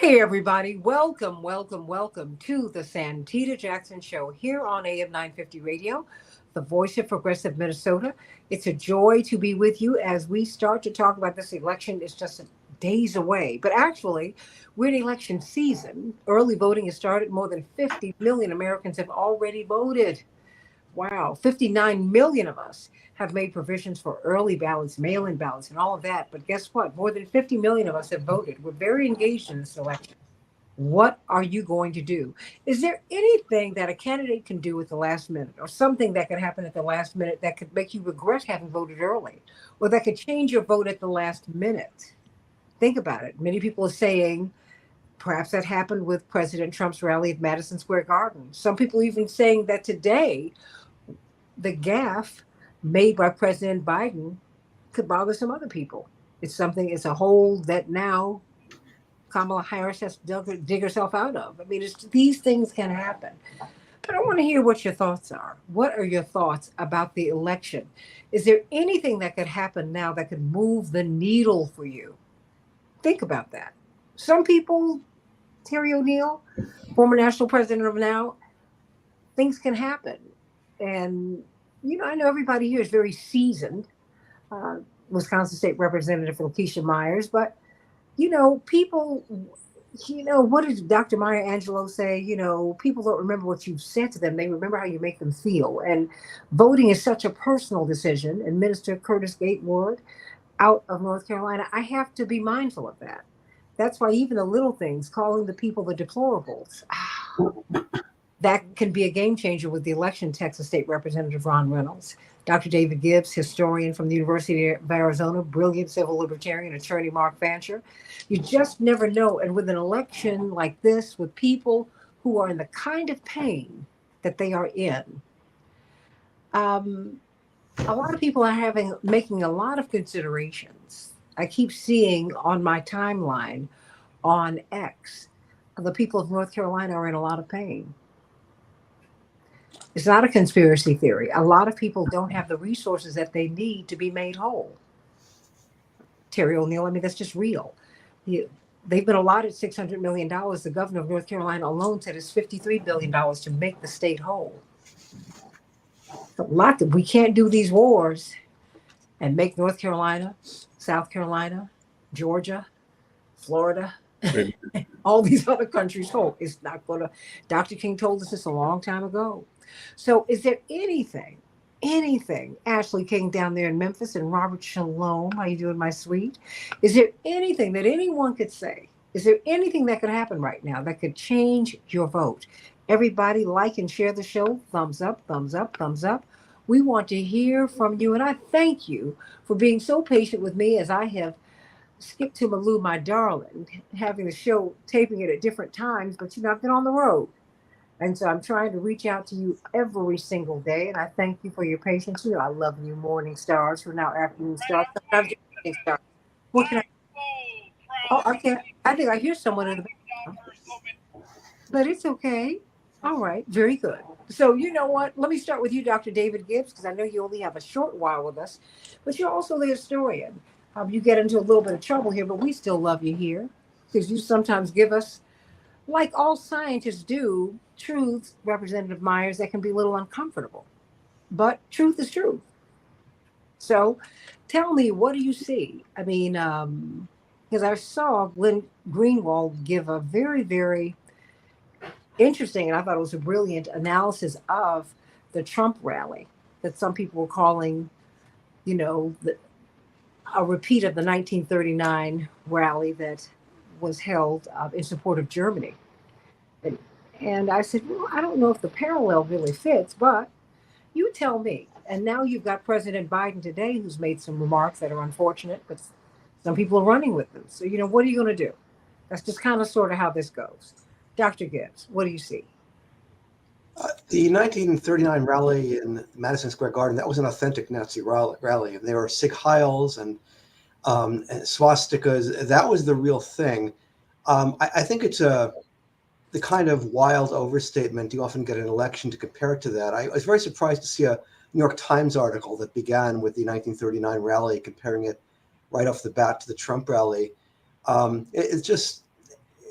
Hey, everybody. Welcome to the Santita Jackson Show here on AM 950 Radio, the voice of progressive Minnesota. It's a joy to be with you as we start to talk about this election. It's just days away, but actually, we're in election season. Early voting has started. More than 50 million Americans have already voted. Wow, 59 million of us have made provisions for early ballots, mail in ballots, and all of that. But guess what? More than 50 million of us have voted. We're very engaged in this election. What are you going to do? Is there anything that a candidate can do at the last minute, or something that can happen at the last minute that could make you regret having voted early, or that could change your vote at the last minute? Think about it. Many people are saying perhaps that happened with President Trump's rally at Madison Square Garden. Some people even saying that today the gaffe made by President Biden could bother some other people. It's a hole that now Kamala Harris has to dig herself out of. I mean, these things can happen. But I want to hear what your thoughts are. What are your thoughts about the election? Is there anything that could happen now that could move the needle for you? Think about that. Some people, Terry O'Neill, former national president of now, things can happen. And, I know everybody here is very seasoned, uh, Wisconsin State Representative Lakeisha Myers, but, people, what did Dr. Maya Angelou say? People don't remember what you've said to them. They remember how you make them feel. And voting is such a personal decision. And Minister Curtis Gatewood out of North Carolina, I have to be mindful of that. That's why even the little things, calling the people the deplorables, that can be a game changer with the election. Texas State Representative Ron Reynolds, Dr. David Gibbs, historian from the University of Arizona, brilliant civil libertarian attorney Mark Fancher. You just never know. And with an election like this, with people who are in the kind of pain that they are in, um, a lot of people are making a lot of considerations. I keep seeing on my timeline on X, the people of North Carolina are in a lot of pain. It's not a conspiracy theory. A lot of people don't have the resources that they need to be made whole. Terry O'Neill, I mean, that's just real. You, they've been allotted $600 million. The governor of North Carolina alone said it's $53 billion to make the state whole. A lot that we can't do these wars and make North Carolina, South Carolina, Georgia, Florida, all these other countries whole. It's not going to. Dr. King told us this a long time ago. So, is there anything, Ashley King down there in Memphis and Robert Shalom, how you doing, my sweet? Is there anything that anyone could say? Is there anything that could happen right now that could change your vote? Everybody like and share the show. Thumbs up, thumbs up, thumbs up. We want to hear from you. And I thank you for being so patient with me as I have skipped to Malou, my darling, having the show, taping it at different times. But, I've been on the road. And so I'm trying to reach out to you every single day. And I thank you for your patience. I love you, morning stars, who are now afternoon stars. Sometimes you're morning stars. What can I? Oh, I can't. I think I hear someone in the background. But it's okay. All right. Very good. So, you know what? Let me start with you, Dr. David Gibbs, because I know you only have a short while with us, but you're also the historian. You get into a little bit of trouble here, but we still love you here because you sometimes give us, like all scientists do, truths, Representative Myers, that can be a little uncomfortable. But truth is truth. So tell me, what do you see? I mean, because I saw Glenn Greenwald give a very, very interesting, and I thought it was a brilliant analysis of the Trump rally that some people were calling, a repeat of the 1939 rally that was held in support of Germany. And, and I said, well, I don't know if the parallel really fits, but you tell me. And now you've got President Biden today who's made some remarks that are unfortunate, but some people are running with them. So, what are you going to do? That's just kind of sort of how this goes. Dr. Gibbs, what do you see? The 1939 rally in Madison Square Garden, that was an authentic Nazi rally. And there were Sieg Heils and swastikas. That was the real thing. I think it's the kind of wild overstatement you often get in an election to compare it to that. I was very surprised to see a New York Times article that began with the 1939 rally, comparing it right off the bat to the Trump rally. It's just,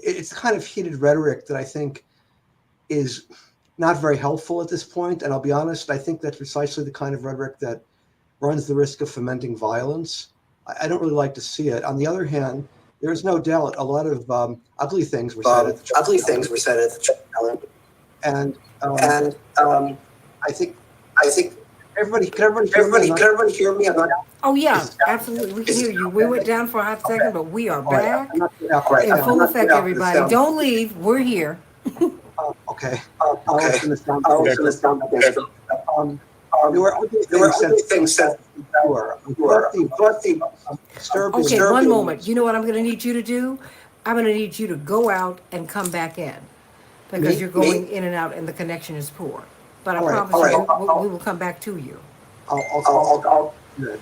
it's the kind of heated rhetoric that I think is not very helpful at this point. And I'll be honest, I think that's precisely the kind of rhetoric that runs the risk of fomenting violence. I don't really like to see it. On the other hand, there is no doubt a lot of ugly things were said at the Ugly trial, things were said at the trial, and and I think I think everybody can everybody hear me? can everybody hear me? I'm not. Oh, yeah, Is absolutely. We can Is hear you. We went down for a hot okay. second, but we are All right. I'm back not getting out Right, in this I'm full sound. not effect, getting out this everybody. sound. Don't leave. We're here. Okay. I'll Okay, turn this down. I'll turn this down. Um, there were ugly There were things said ugly things said before. But the disturbing. Okay, one Disturbing. moment. You know what I'm going to need you to do? I'm going to need you to go out and come back in because Me? you're going in and out and the connection is poor. But I All right. promise All right. you, we will come back to you. I'll good.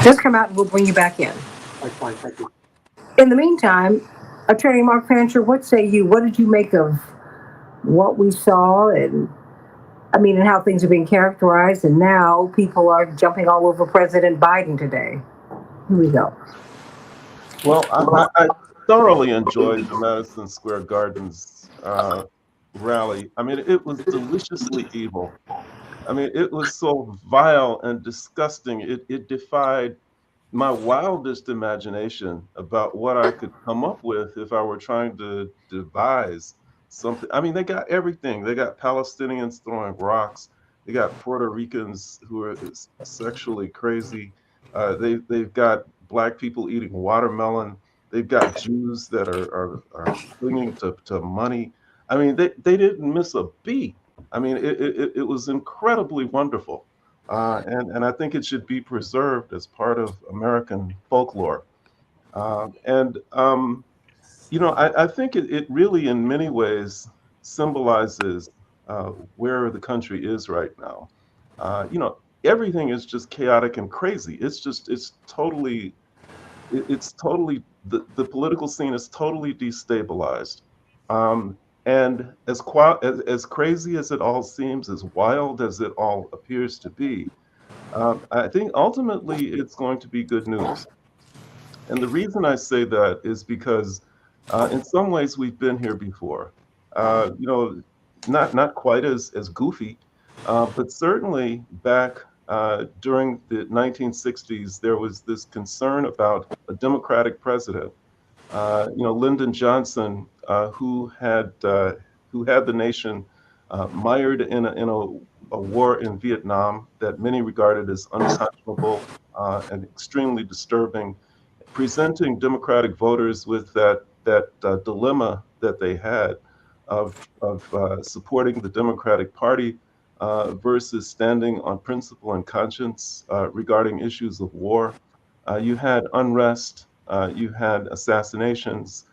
Just come out and we'll bring you back in. All right, fine. Thank you. In the meantime, Attorney Mark Fancher, what say you? What did you make of what we saw and how things are being characterized, and now people are jumping all over President Biden today? Here we go. Well, I thoroughly enjoyed the Madison Square Gardens rally. I mean, it was deliciously evil. I mean, it was so vile and disgusting. It defied my wildest imagination about what I could come up with if I were trying to devise something. I mean, they got everything. They got Palestinians throwing rocks. They got Puerto Ricans who are sexually crazy. They've got black people eating watermelon. They've got Jews that are clinging to money. I mean, they didn't miss a beat. I mean, it was incredibly wonderful. And I think it should be preserved as part of American folklore. And I think it really, in many ways, symbolizes where the country is right now. Everything is just chaotic and crazy. It's totally the political scene is totally destabilized. And as crazy as it all seems, as wild as it all appears to be, I think ultimately it's going to be good news. And the reason I say that is because in some ways we've been here before. Uh, you know, not quite as goofy, but certainly back during the 1960s, there was this concern about a Democratic president. Lyndon Johnson, who had the nation mired in a war in Vietnam that many regarded as unconscionable and extremely disturbing, presenting Democratic voters with that dilemma that they had of supporting the Democratic Party versus standing on principle and conscience regarding issues of war. You had unrest, you had assassinations,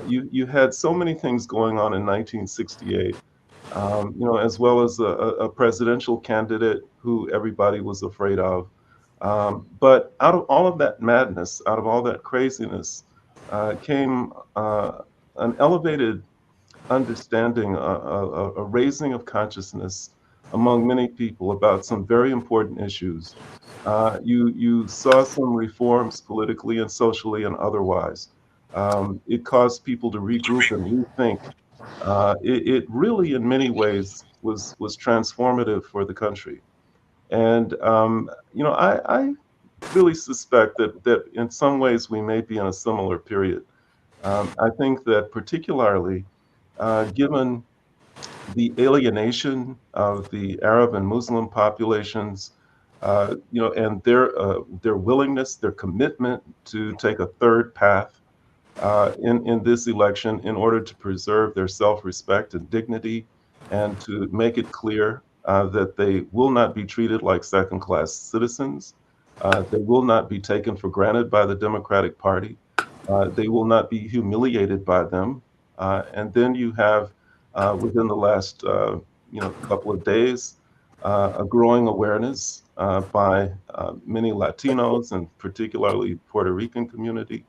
you had so many things going on in 1968. As well as a presidential candidate who everybody was afraid of. But out of all of that madness, out of all that craziness, came an elevated understanding, a raising of consciousness among many people about some very important issues. You saw some reforms politically and socially and otherwise. It caused people to regroup and rethink. It really, in many ways, was transformative for the country. And I really suspect that in some ways we may be in a similar period. I think that particularly given the alienation of the Arab and Muslim populations, and their willingness, their commitment to take a third path in this election in order to preserve their self-respect and dignity, and to make it clear that they will not be treated like second-class citizens. They will not be taken for granted by the Democratic Party. They will not be humiliated by them. And then you have, within the last couple of days, a growing awareness by many Latinos and particularly Puerto Rican community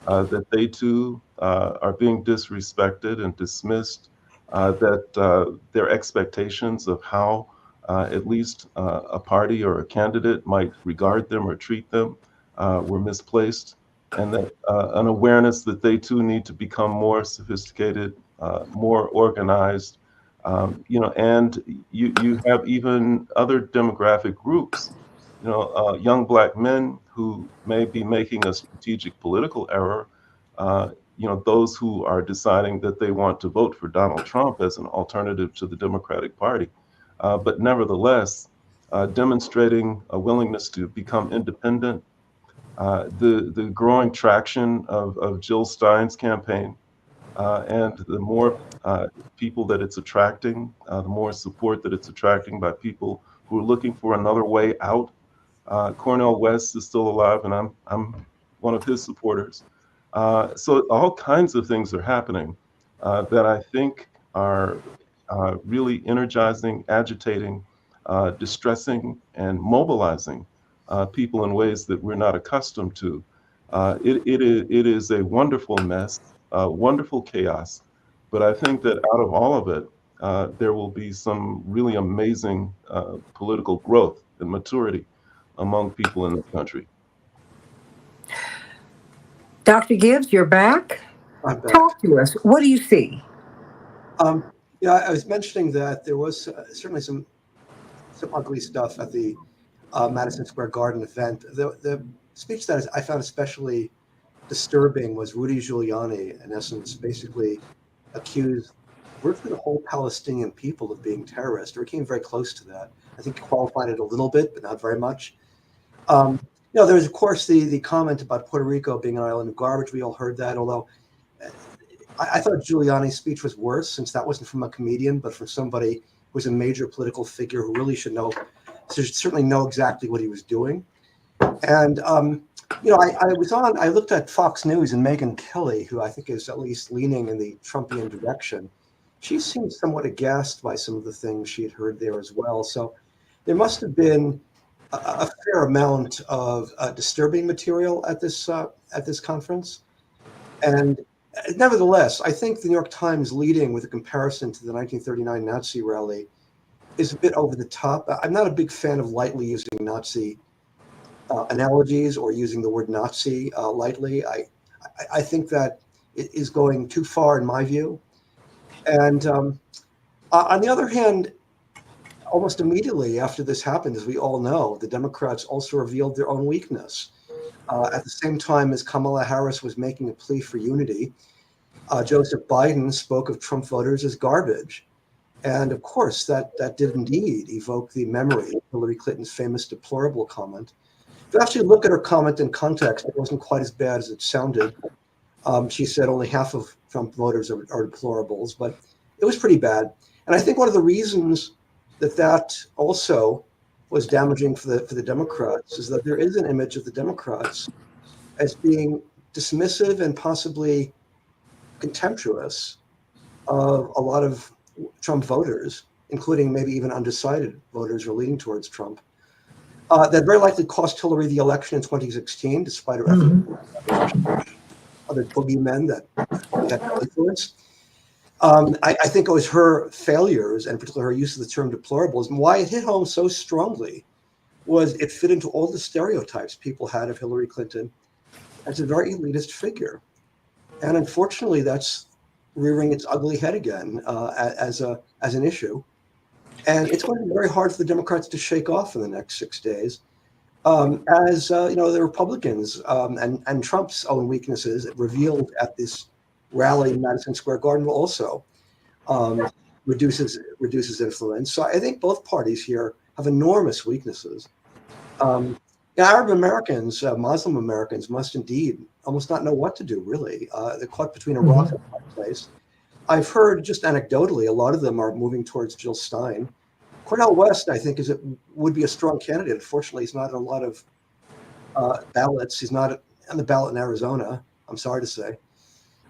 that they too are being disrespected and dismissed, that their expectations of how at least a party or a candidate might regard them or treat them were misplaced. and that an awareness that they too need to become more sophisticated, more organized, and you have even other demographic groups, young Black men who may be making a strategic political error, uh, those who are deciding that they want to vote for Donald Trump as an alternative to the Democratic Party, but nevertheless demonstrating a willingness to become independent. The growing traction of Jill Stein's campaign, and the more people that it's attracting, the more support that it's attracting by people who are looking for another way out. Cornel West is still alive, and I'm one of his supporters. So all kinds of things are happening that I think are really energizing, agitating, distressing, and mobilizing people in ways that we're not accustomed to. It is a wonderful mess, wonderful chaos, but I think that out of all of it, there will be some really amazing political growth and maturity among people in the country. Dr. Gibbs, you're back. I'm back. Talk to us. What do you see? Um, yeah, I was mentioning that there was certainly some ugly stuff at the Madison Square Garden event. The speech that I found especially disturbing was Rudy Giuliani, in essence, basically accused virtually the whole Palestinian people of being terrorists, or came very close to that. I think he qualified it a little bit, but not very much. There's of course the comment about Puerto Rico being an island of garbage. We all heard that, although I thought Giuliani's speech was worse, since that wasn't from a comedian, but from somebody who was a major political figure who really should certainly know exactly what he was doing. And I looked at Fox News, and Megyn Kelly, who I think is at least leaning in the Trumpian direction, she seemed somewhat aghast by some of the things she had heard there as well. So there must have been a fair amount of disturbing material at this conference. And nevertheless, I think the New York Times leading with a comparison to the 1939 Nazi rally is a bit over the top. I'm not a big fan of lightly using Nazi analogies or using the word Nazi lightly. I think that it is going too far in my view. And on the other hand, almost immediately after this happened, as we all know, the Democrats also revealed their own weakness. At the same time as Kamala Harris was making a plea for unity, Joseph Biden spoke of Trump voters as garbage. And of course, that did indeed evoke the memory of Hillary Clinton's famous deplorable comment. If you actually look at her comment in context, it wasn't quite as bad as it sounded. She said only half of Trump voters are deplorables, but it was pretty bad. And I think one of the reasons that also was damaging for the Democrats is that there is an image of the Democrats as being dismissive and possibly contemptuous of a lot of Trump voters, including maybe even undecided voters who are leaning towards Trump. That very likely cost Hillary the election in 2016, despite her efforts. Other boogeymen that had influence. I think it was her failures, and particularly her use of the term deplorables, and why it hit home so strongly was it fit into all the stereotypes people had of Hillary Clinton as a very elitist figure. And unfortunately, that's rearing its ugly head again as an issue. And it's going to be very hard for the Democrats to shake off in the next 6 days. The Republicans and Trump's own weaknesses revealed at this rally in Madison Square Garden will also reduces influence. So I think both parties here have enormous weaknesses. Arab Americans, Muslim Americans must indeed almost not know what to do, really. They're caught between a rock and a hard place. I've heard just anecdotally, a lot of them are moving towards Jill Stein. Cornel West, I think, would be a strong candidate. Unfortunately, he's not in a lot of ballots. He's not on the ballot in Arizona, I'm sorry to say.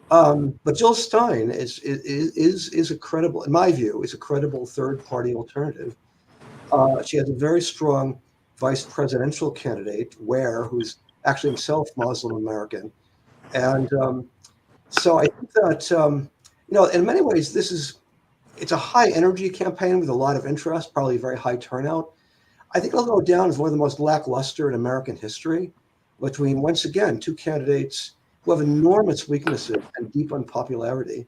But Jill Stein is a credible, in my view, is a credible third-party alternative. She has a very strong vice presidential candidate, who's actually himself Muslim American. And so I think that, in many ways, it's a high energy campaign with a lot of interest, probably a very high turnout. I think it'll go down as one of the most lackluster in American history. between, once again, two candidates who have enormous weaknesses and deep unpopularity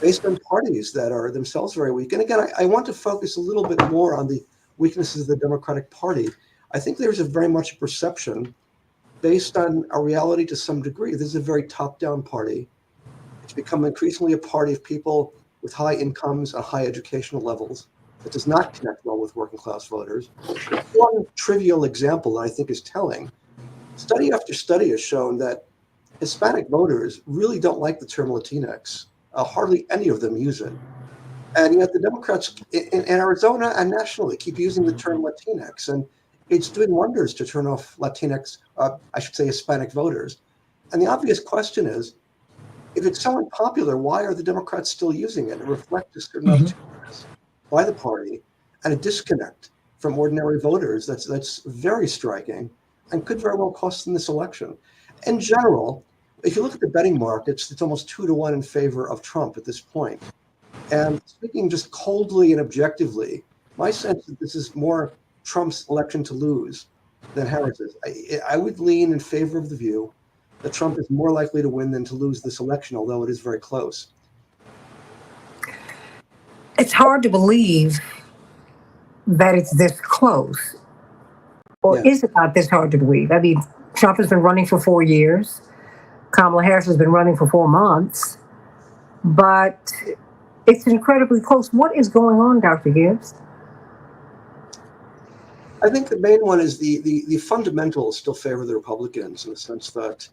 based on parties that are themselves very weak. And again, I want to focus a little bit more on the weaknesses of the Democratic Party. I think there's a very much perception based on a reality to some degree. This is a very top-down party. It's become increasingly a party of people with high incomes and high educational levels that does not connect well with working class voters. One trivial example that I think is telling, study after study has shown that Hispanic voters really don't like the term Latinx. Hardly any of them use it. And yet the Democrats in Arizona and nationally keep using the term Latinx. And it's doing wonders to turn off Latinx, I should say Hispanic voters. And the obvious question is, if it's so unpopular, why are the Democrats still using it? It reflects a certain obtuseness by the party and a disconnect from ordinary voters that's very striking and could very well cost them this election. In general, if you look at the betting markets, it's almost 2-1 in favor of Trump at this point. And speaking just coldly and objectively, my sense is that this is more Trump's election to lose than Harris's. I would lean in favor of the view that Trump is more likely to win than to lose this election, although it is very close. It's hard to believe that it's this close. Or Yeah. is it not this hard to believe? I mean, Trump has been running for 4 years. Kamala Harris has been running for 4 months. But it's incredibly close. What is going on, Dr. Gibbs? I think the main one is the fundamentals still favor the Republicans in the sense that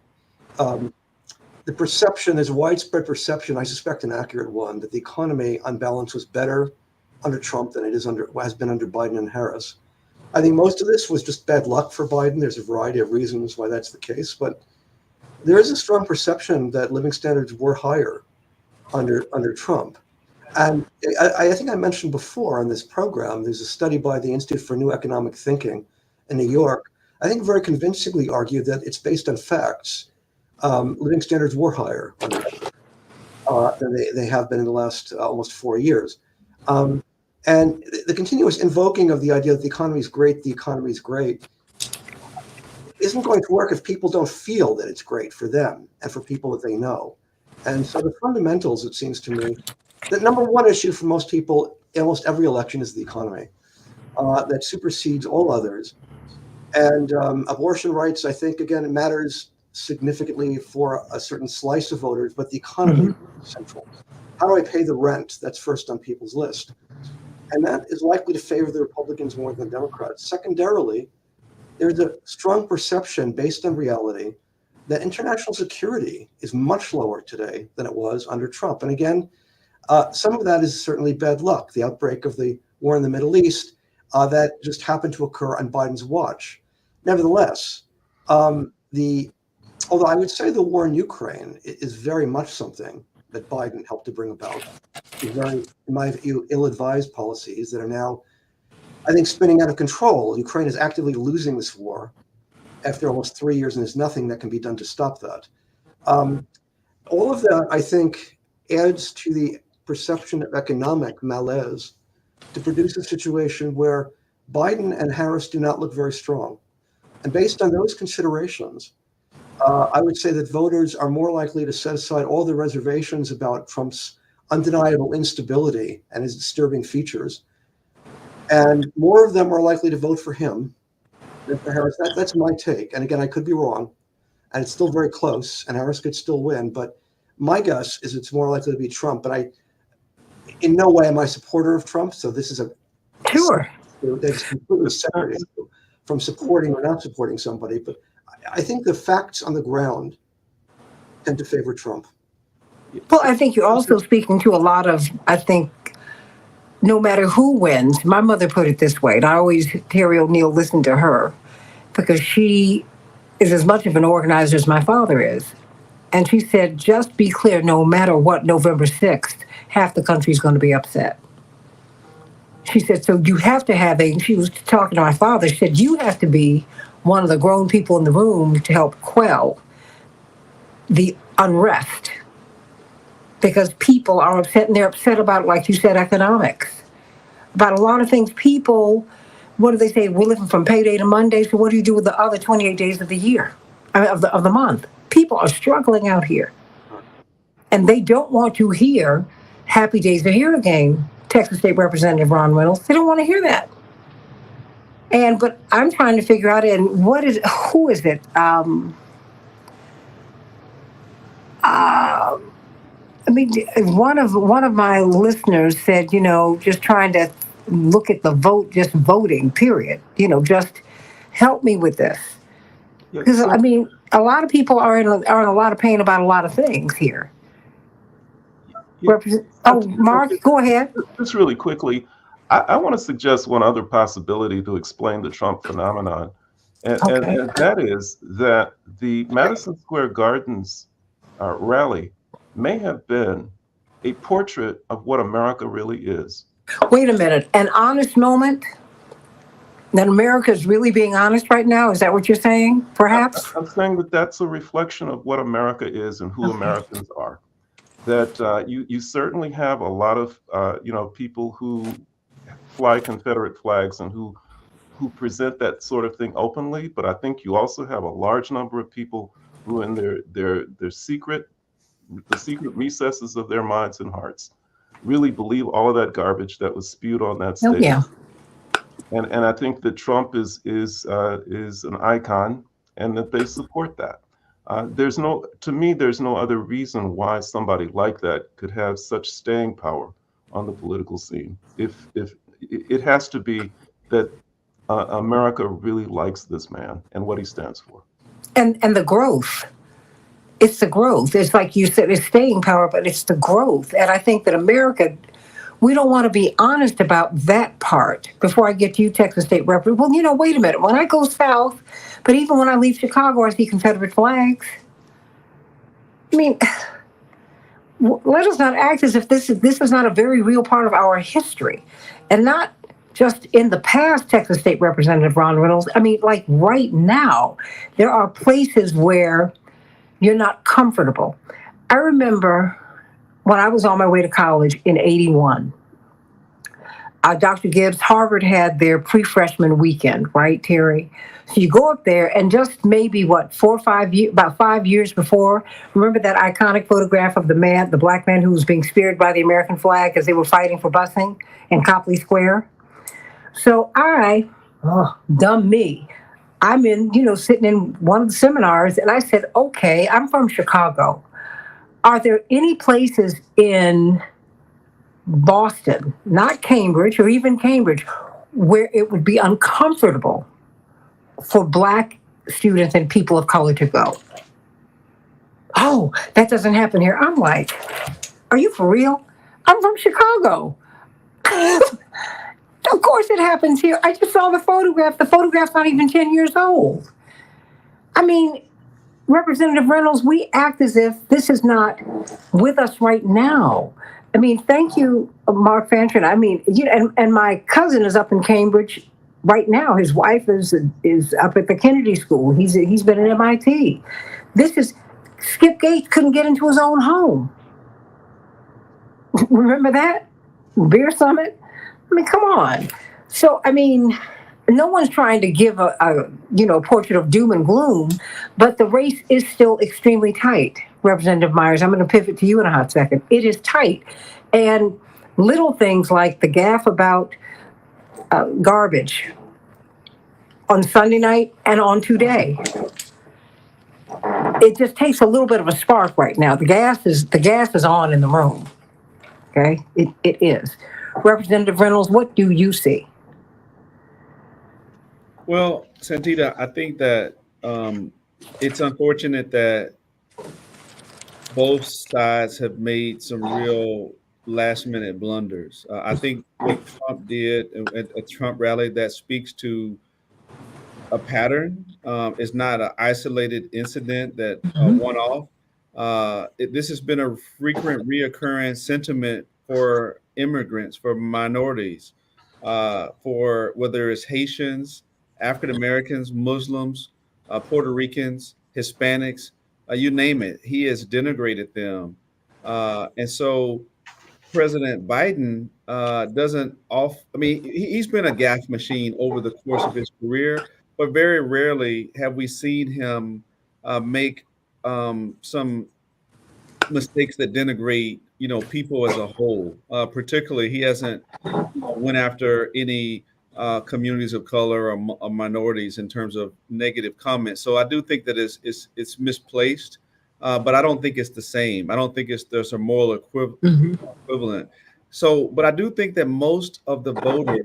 the perception, there's a widespread perception, I suspect an accurate one, that the economy on balance was better under Trump than it has been under Biden and Harris. I think most of this was just bad luck for Biden. There's a variety of reasons why that's the case, but there is a strong perception that living standards were higher under Trump. And I think I mentioned before on this program, there's a study by the Institute for New Economic Thinking in New York, I think very convincingly argued that it's based on facts. Living standards were higher under Trump than they have been in the last almost 4 years. And the continuous invoking of the idea that the economy is great, isn't going to work if people don't feel that it's great for them and for people that they know. And so the fundamentals, it seems to me, the number one issue for most people in almost every election is the economy that supersedes all others. And abortion rights, I think, again, it matters significantly for a certain slice of voters, but the economy is central. How do I pay the rent? That's first on people's list. And that is likely to favor the Republicans more than the Democrats. Secondarily, there's a strong perception based on reality that international security is much lower today than it was under Trump. And again, some of that is certainly bad luck, the outbreak of the war in the Middle East that just happened to occur on Biden's watch. Nevertheless, although I would say the war in Ukraine is very much something that Biden helped to bring about, very, in my view, ill-advised policies that are now, I think, spinning out of control. Ukraine is actively losing this war after almost 3 years, and there's nothing that can be done to stop that. All of that, I think, adds to the perception of economic malaise to produce a situation where Biden and Harris do not look very strong. And based on those considerations, I would say that voters are more likely to set aside all the reservations about Trump's undeniable instability and his disturbing features. And more of them are likely to vote for him than for Harris. That's my take. And again, I could be wrong. And it's still very close, and Harris could still win. But my guess is it's more likely to be Trump. But in no way am I a supporter of Trump. So this is Sure. That's completely separate issue from supporting or not supporting somebody. But I think the facts on the ground tend to favor Trump. Well, I think you're also speaking to a lot of, I think, no matter who wins, my mother put it this way, and I always, Terry O'Neill, listen to her, because she is as much of an organizer as my father is. And she said, just be clear, no matter what, November 6th, half the country is going to be upset. She said, so you have to have she was talking to my father, she said, you have to be one of the grown people in the room to help quell the unrest. Because people are upset, and they're upset about, like you said, economics. About a lot of things. People, what do they say? We're living from payday to Monday. So what do you do with the other 28 days of the year, of the month? People are struggling out here, and they don't want to hear "Happy Days are here again." Texas State Representative Ron Reynolds. They don't want to hear that. But I'm trying to figure out, and who is it? I mean, one of my listeners said, just trying to look at the vote, just voting, period. Just help me with this, Yeah, because so I mean, a lot of people are in a lot of pain about a lot of things here. yeah, Mark, go ahead. just really quickly, I want to suggest one other possibility to explain the Trump phenomenon, Okay. and that is that the Madison Square Gardens rally may have been a portrait of what America really is. Wait a minute. An honest moment that America is really being honest right now. Is that what you're saying? Perhaps. I'm saying that that's a reflection of what America is and who Americans are. That you certainly have a lot of people who fly Confederate flags and who present that sort of thing openly, but I think you also have a large number of people who, in their secret, the secret recesses of their minds and hearts, really believe all of that garbage that was spewed on that Oh stage. yeah. And I think that Trump is an icon, and that they support that. To me, there's no other reason why somebody like that could have such staying power on the political scene. If it has to be that America really likes this man and what he stands for. And the growth. It's the growth. It's like you said, it's staying power, but it's the growth. And I think that America, we don't want to be honest about that part. Before I get to you, Texas State Representative. Well, wait a minute. When I go south, but even when I leave Chicago, I see Confederate flags. I mean, let us not act as if this is not a very real part of our history, and not just in the past. Texas State Representative Ron Reynolds. I mean, like right now, there are places where you're not comfortable. I remember when I was on my way to college in '81. Dr. Gibbs, Harvard had their pre-freshman weekend, right, Terry? So you go up there, and just maybe what, 4 or 5 years, about 5 years before, remember that iconic photograph of the black man who was being speared by the American flag as they were fighting for busing in Copley Square? So dumb me, I'm sitting in one of the seminars, and I said, okay, I'm from Chicago. Are there any places in Boston, not Cambridge or even Cambridge, where it would be uncomfortable for black students and people of color to go? Oh, that doesn't happen here. I'm like, are you for real? I'm from Chicago. Of course it happens here. I just saw the photograph. The photograph's not even 10 years old. I mean, Representative Reynolds, we act as if this is not with us right now. I mean, thank you, Mark Fancher. I mean, and my cousin is up in Cambridge right now. His wife is up at the Kennedy School. He's been at MIT. Skip Gates couldn't get into his own home. Remember that beer summit? I mean, come on. So I mean, no one's trying to give a portrait of doom and gloom, but the race is still extremely tight. Representative Myers, I'm going to pivot to you in a hot second. It is tight, and little things like the gaffe about garbage on Sunday night and on today. It just takes a little bit of a spark right now. The gas is on in the room. Okay, it is. Representative Reynolds, what do you see? Well, Santita, I think that it's unfortunate that both sides have made some real last-minute blunders. I think what Trump did at a Trump rally, that speaks to a pattern. It's not an isolated incident that one-off. This has been a frequent, reoccurring sentiment for immigrants, for minorities, for whether it's Haitians, African Americans, Muslims, Puerto Ricans, Hispanics, you name it. He has denigrated them. And so President Biden doesn't off. I mean, he's been a gaffe machine over the course of his career, but very rarely have we seen him make some mistakes that denigrate, people as a whole. Particularly, he hasn't went after any communities of color or minorities in terms of negative comments. So I do think that it's misplaced, but I don't think it's the same. I don't think there's a moral equivalent. So, but I do think that most of the voters,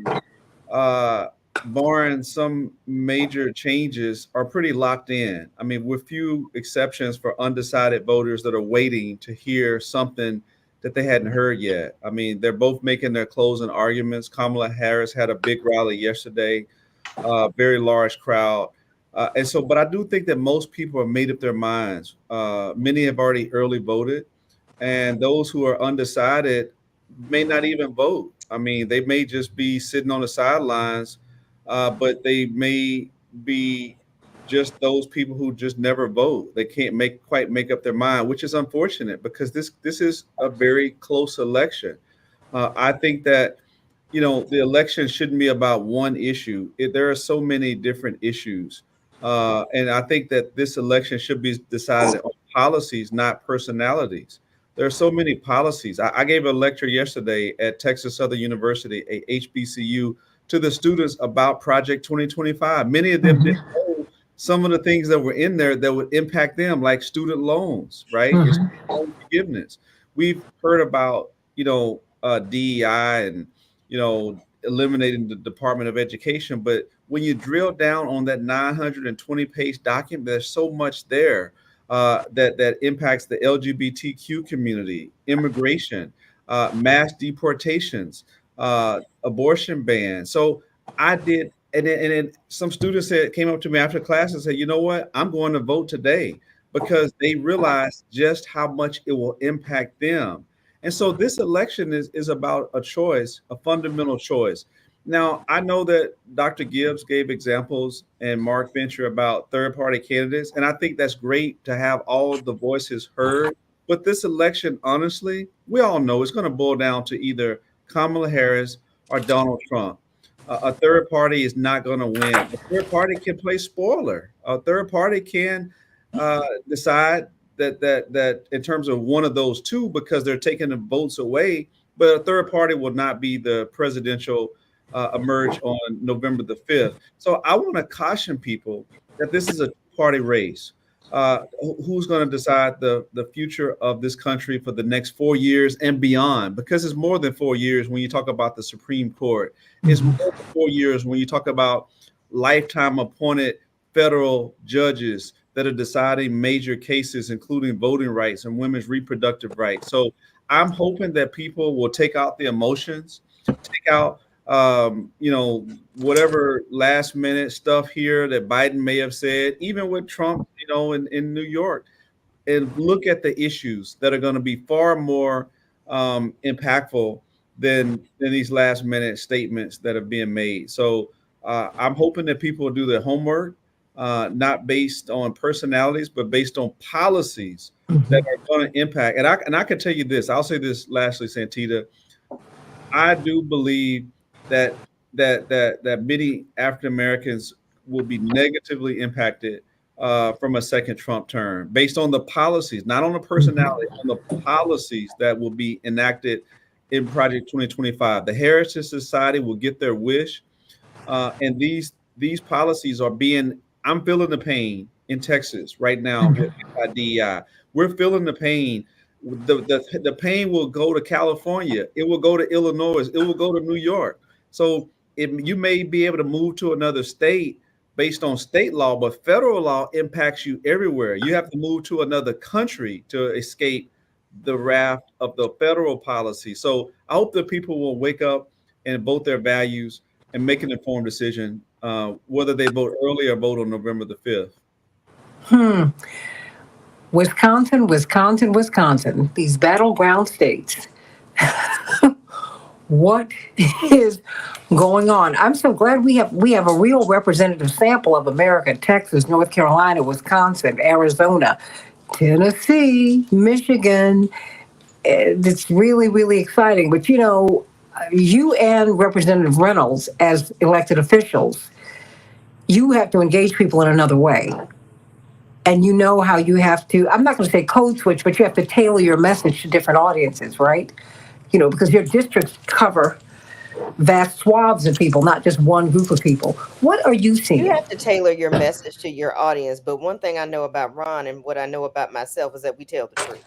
barring some major changes, are pretty locked in. I mean, with few exceptions for undecided voters that are waiting to hear something that they hadn't heard yet. I mean, they're both making their closing arguments. Kamala Harris had a big rally yesterday, very large crowd. And so, but I do think that most people have made up their minds. Many have already early voted, and those who are undecided may not even vote. I mean, they may just be sitting on the sidelines, but they may be just those people who just never vote. They can't quite make up their mind, which is unfortunate because this is a very close election. I think that the election shouldn't be about one issue. There are so many different issues, and I think that this election should be decided on policies, not personalities. There are so many policies. I gave a lecture yesterday at Texas Southern University, a HBCU, to the students about Project 2025. Many of them didn't know some of the things that were in there that would impact them, like student loans, right? Loan forgiveness. We've heard about, DEI and, eliminating the Department of Education. But when you drill down on that 920-page document, there's so much there that impacts the LGBTQ community, immigration, mass deportations, abortion ban. So I did, and then some students came up to me after class and said, you know what, I'm going to vote today because they realize just how much it will impact them. And so this election is about a choice, a fundamental choice. Now, I know that Dr. Gibbs gave examples and Mark Venture about third-party candidates, and I think that's great to have all of the voices heard. But this election, honestly, we all know it's going to boil down to either Kamala Harris or Donald Trump. A third party is not going to win. A third party can play spoiler. A third party can decide that in terms of one of those two, because they're taking the votes away, but a third party will not be the presidential emerge on November the 5th. So I want to caution people that this is a two-party race. Who's going to decide the future of this country for the next 4 years and beyond? Because it's more than 4 years when you talk about the Supreme Court. It's more than 4 years when you talk about lifetime appointed federal judges that are deciding major cases, including voting rights and women's reproductive rights. So I'm hoping that people will take out the emotions, take out whatever last minute stuff here that Biden may have said, even with Trump, in New York, and look at the issues that are going to be far more impactful than these last minute statements that are being made. So I'm hoping that people will do their homework, not based on personalities, but based on policies that are going to impact. And I can tell you this, I'll say this lastly, Santita, I do believe that many African Americans will be negatively impacted from a second Trump term, based on the policies, not on the personality, on the policies that will be enacted in Project 2025. The Heritage Society will get their wish, and these policies are being. I'm feeling the pain in Texas right now with DEI. We're feeling the pain. The pain will go to California. It will go to Illinois. It will go to New York. So you may be able to move to another state based on state law, but federal law impacts you everywhere. You have to move to another country to escape the wrath of the federal policy. So I hope that people will wake up and vote their values and make an informed decision, whether they vote early or vote on November the 5th. Wisconsin, these battleground states. What is going on? I'm so glad we have a real representative sample of America: Texas, North Carolina, Wisconsin, Arizona, Tennessee, Michigan, it's really, really exciting. But you and Representative Reynolds, as elected officials, you have to engage people in another way. And you know how you have to, I'm not going to say code switch, but you have to tailor your message to different audiences, right? Because your districts cover vast swaths of people, not just one group of people. What are you You seeing? have to tailor your message to your audience. But one thing I know about Ron and what I know about myself is that we tell the truth.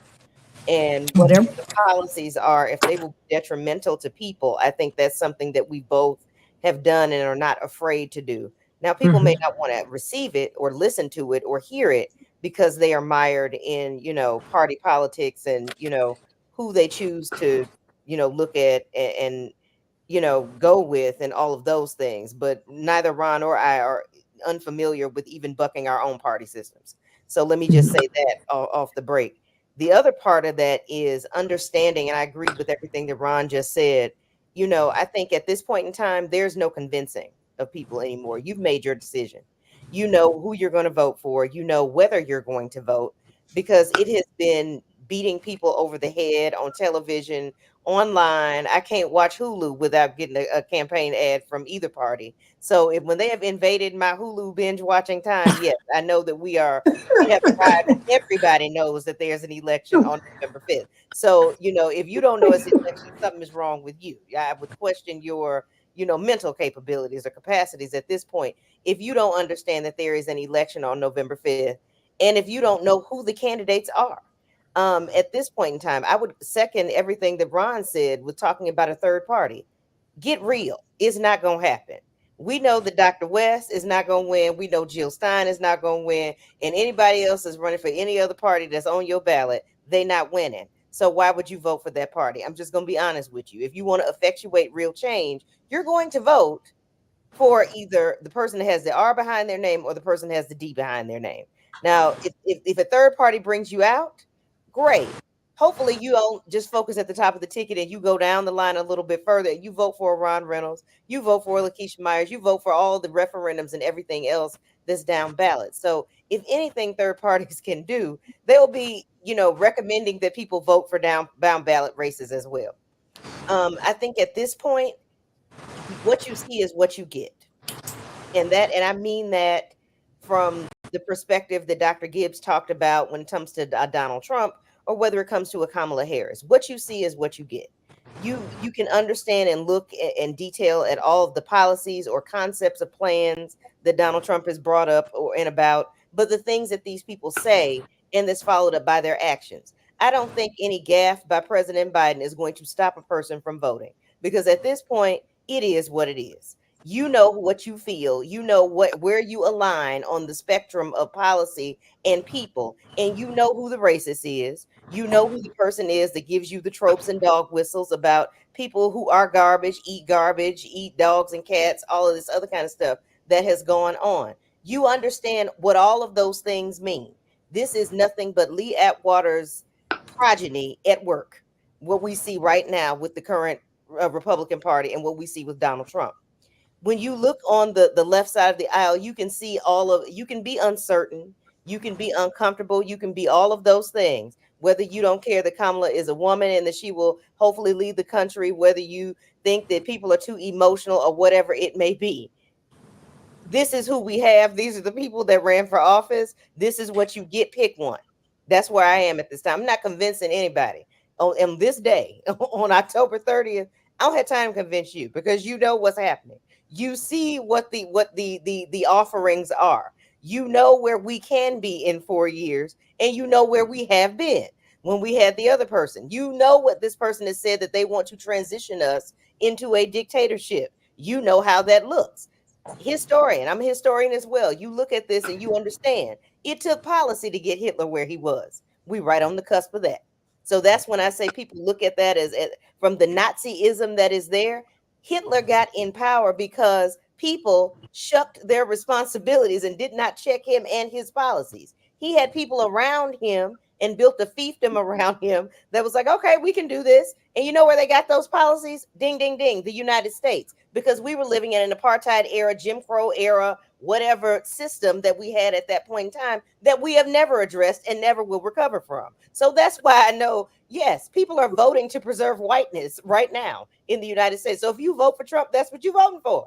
And whatever Mhm. the policies are, if they will be detrimental to people, I think that's something that we both have done and are not afraid to do. Now, people may Mhm. not want to receive it or listen to it or hear it because they are mired in, party politics and, who they choose to, look at and go with and all of those things. But neither Ron or I are unfamiliar with even bucking our own party systems. So let me just say that off the break. The other part of that is understanding, and I agree with everything that Ron just said. I think at this point in time, there's no convincing of people anymore. You've made your decision. You know who you're going to vote for. You know whether you're going to vote because it has been beating people over the head on television, online. I can't watch Hulu without getting a campaign ad from either party. So when they have invaded my Hulu binge watching time, yes, I know that we have arrived. Everybody knows that there's an election on November 5th. So, if you don't know it's an election, something is wrong with you. I would question your, mental capabilities or capacities at this point. If you don't understand that there is an election on November 5th, and if you don't know who the candidates are, at this point in time, I would second everything that Ron said with talking about a third party. Get real. It's not going to happen. We know that Dr. West is not going to win. We know Jill Stein is not going to win. And anybody else is running for any other party that's on your ballot, they're not winning. So why would you vote for that party? I'm just going to be honest with you. If you want to effectuate real change, you're going to vote for either the person that has the R behind their name or the person that has the D behind their name. Now, if a third party brings you out, great. Hopefully, you don't just focus at the top of the ticket and you go down the line a little bit further. You vote for Ron Reynolds, you vote for Lakeisha Myers, you vote for all the referendums and everything else that's down ballot. So, if anything third parties can do, they'll be, recommending that people vote for down ballot races as well. I think at this point, what you see is what you get. And I mean that from the perspective that Dr. Gibbs talked about when it comes to Donald Trump, or whether it comes to a Kamala Harris. What you see is what you get. You can understand and look in detail at all of the policies or concepts of plans that Donald Trump has brought up or and about, but the things that these people say and that's followed up by their actions. I don't think any gaffe by President Biden is going to stop a person from voting because at this point, it is what it is. You know what you feel, you know where you align on the spectrum of policy and people, and you know who the racist is, you know who the person is that gives you the tropes and dog whistles about people who are garbage, eat dogs and cats, all of this other kind of stuff that has gone on. You understand what all of those things mean. This is nothing but Lee Atwater's progeny at work, what we see right now with the current Republican Party and what we see with Donald Trump. When you look on the left side of the aisle, you can see you can be uncertain, you can be uncomfortable, you can be all of those things. Whether you don't care that Kamala is a woman and that she will hopefully lead the country, whether you think that people are too emotional or whatever it may be, this is who we have. These are the people that ran for office. This is what you get. Pick one. That's where I am at this time. I'm not convincing anybody. On this day, on October 30th, I don't have time to convince you because you know what's happening. You see what the offerings are. You know where we can be in 4 years, and you know where we have been when we had the other person. You know what this person has said that they want to transition us into a dictatorship. You know how that looks. Historian, I'm a historian as well. You look at this and you understand it took policy to get Hitler where he was. We right on the cusp of that. So that's when I say people look at that as from the Nazism that is there. Hitler got in power because people shucked their responsibilities and did not check him and his policies. He had people around him and built a fiefdom around him that was like, okay, we can do this. And you know where they got those policies? Ding, ding, ding, the United States. because we were living in an apartheid era, Jim Crow era, whatever system that we had at that point in time that we have never addressed and never will recover from. So that's why I know, yes, people are voting to preserve whiteness right now in the United States. So if you vote for Trump, that's what you're voting for.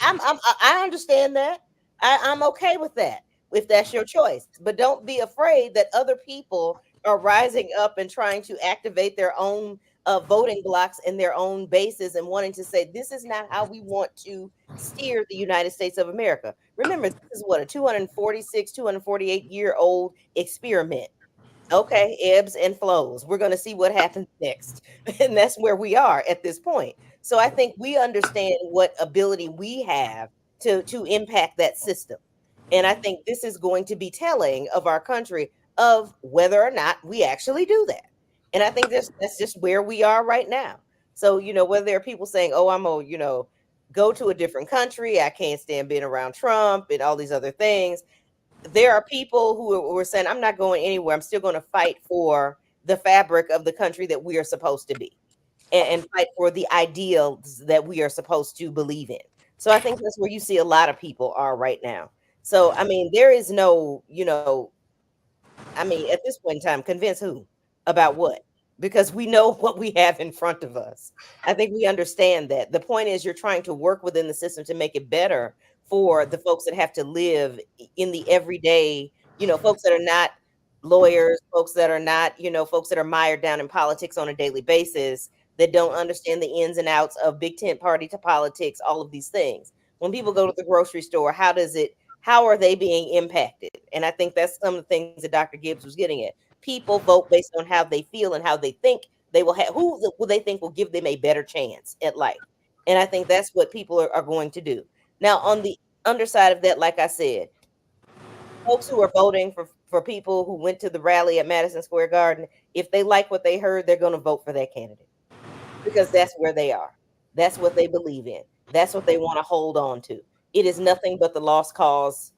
I understand that. I'm okay with that if that's your choice. But don't be afraid that other people are rising up and trying to activate their own voting blocks and their own bases and wanting to say this is not how we want to steer the United States of America. Remember, this is what, a 246, 248-year-old experiment. Okay, ebbs and flows. We're going to see what happens next. And that's where we are at this point. So I think we understand what ability we have to impact that system. And I think this is going to be telling of our country of whether or not we actually do that. And I think that's just where we are right now. So, whether there are people saying, oh, I'm going to, go to a different country, I can't stand being around Trump and all these other things. There are people who are saying, I'm not going anywhere. I'm still going to fight for the fabric of the country that we are supposed to be and fight for the ideals that we are supposed to believe in. So I think that's where you see a lot of people are right now. So, I mean, there is no, at this point in time, convince who about what? Because we know what we have in front of us. I think we understand that. The point is, you're trying to work within the system to make it better for the folks that have to live in the everyday, folks that are not lawyers, folks that are not, folks that are mired down in politics on a daily basis, that don't understand the ins and outs of big tent party to politics, all of these things. When people go to the grocery store, how are they being impacted? And I think that's some of the things that Dr. Gibbs was getting at. People vote based on how they feel and how they think they will have, who will they think will give them a better chance at life. And I think that's what people are going to do. Now, on the underside of that, like I said, folks who are voting for people who went to the rally at Madison Square Garden, if they like what they heard, they're going to vote for that candidate because that's where they are. That's what they believe in. That's what they want to hold on to. It is nothing but the lost cause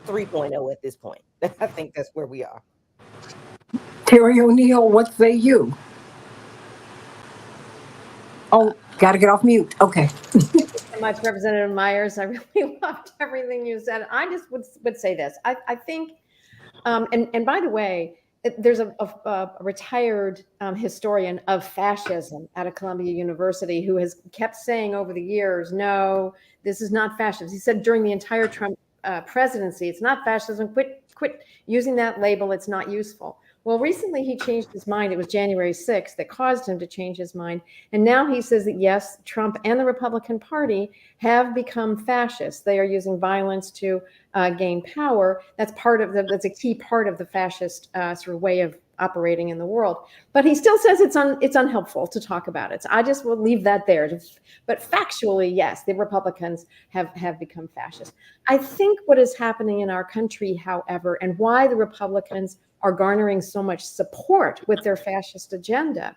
3.0 at this point. I think that's where we are. Terry O'Neill, what say you? Oh, got to get off mute. Okay. So much, Representative Myers. I really loved everything you said. I just would say this. I think, and by the way, there's a retired historian of fascism out of Columbia University who has kept saying over the years, no, this is not fascism. He said during the entire Trump presidency, it's not fascism. Quit using that label. It's not useful. Well, recently he changed his mind. It was January 6th that caused him to change his mind. And now he says that, yes, Trump and the Republican Party have become fascist. They are using violence to gain power. That's that's a key part of the fascist sort of way of operating in the world. But he still says it's unhelpful to talk about it. So I just will leave that there. But factually, yes, the Republicans have become fascist. I think what is happening in our country, however, and why the Republicans are garnering so much support with their fascist agenda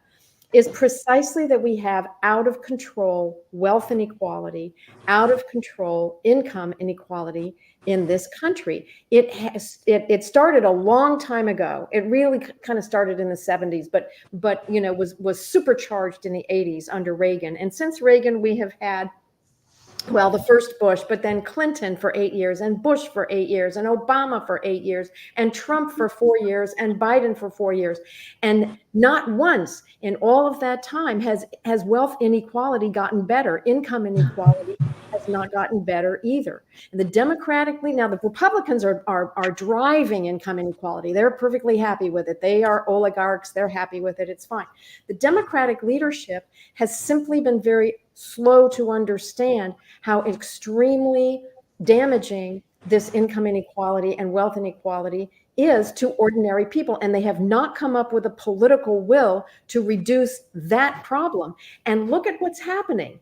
is precisely that we have out of control wealth inequality, out of control income inequality in this country. It started a long time ago. It really kind of started in the 70s, but was supercharged in the 80s under Reagan. And since Reagan, we have had, well, the first Bush, but then Clinton for 8 years, and Bush for 8 years, and Obama for 8 years, and Trump for 4 years, and Biden for 4 years. And not once in all of that time has wealth inequality gotten better. Income inequality has not gotten better either. And now the Republicans are driving income inequality. They're perfectly happy with it. They are oligarchs. They're happy with it. It's fine. The Democratic leadership has simply been very slow to understand how extremely damaging this income inequality and wealth inequality is to ordinary people. And they have not come up with a political will to reduce that problem. And look at what's happening.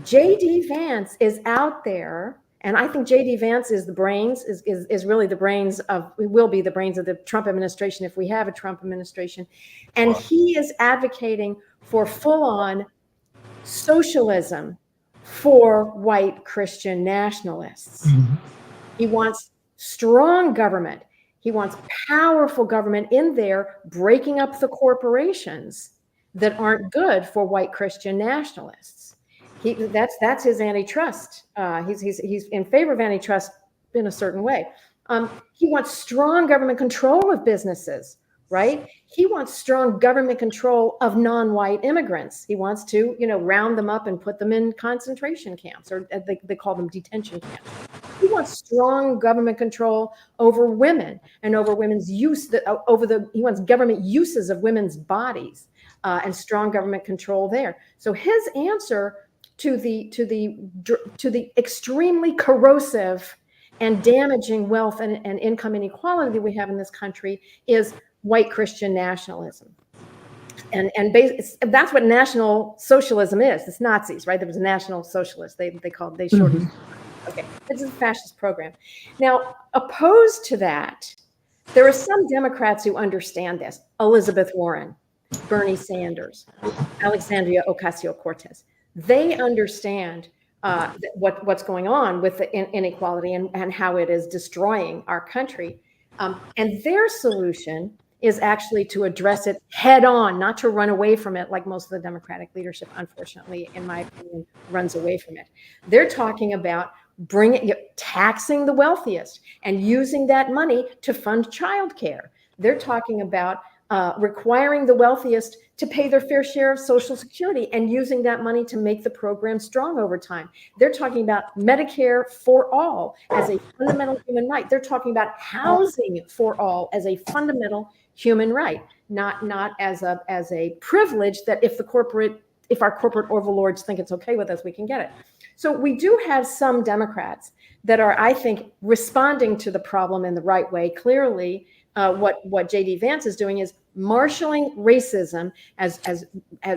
J.D. Vance is out there, and I think J.D. Vance is really the brains of, will be the brains of the Trump administration if we have a Trump administration. And he is advocating for full-on socialism for white Christian nationalists. Mm-hmm. He wants strong government. He wants powerful government in there, breaking up the corporations that aren't good for white Christian nationalists. That's his antitrust. He's in favor of antitrust in a certain way. He wants strong government control of businesses, right? He wants strong government control of non-white immigrants. He wants to, round them up and put them in concentration camps, or they call them detention camps. He wants strong government control over women and over women's use. He wants government uses of women's bodies and strong government control there. So his answer to the extremely corrosive and damaging wealth and income inequality that we have in this country is white Christian nationalism. And that's what National Socialism is. It's Nazis, right? There was a National Socialist. They shortened. Okay, it's a fascist program. Now, opposed to that, there are some Democrats who understand this. Elizabeth Warren, Bernie Sanders, Alexandria Ocasio-Cortez. They understand what's going on with the inequality and how it is destroying our country. And their solution is actually to address it head on, not to run away from it like most of the Democratic leadership, unfortunately, in my opinion, runs away from it. They're talking about taxing the wealthiest and using that money to fund childcare. They're talking about requiring the wealthiest to pay their fair share of Social Security and using that money to make the program strong over time. They're talking about Medicare for all as a fundamental human right. They're talking about housing for all as a fundamental human right, not as a privilege that if our corporate overlords think it's okay with us, we can get it. So we do have some Democrats that are, I think, responding to the problem in the right way. Clearly, what J.D. Vance is doing is marshaling racism, as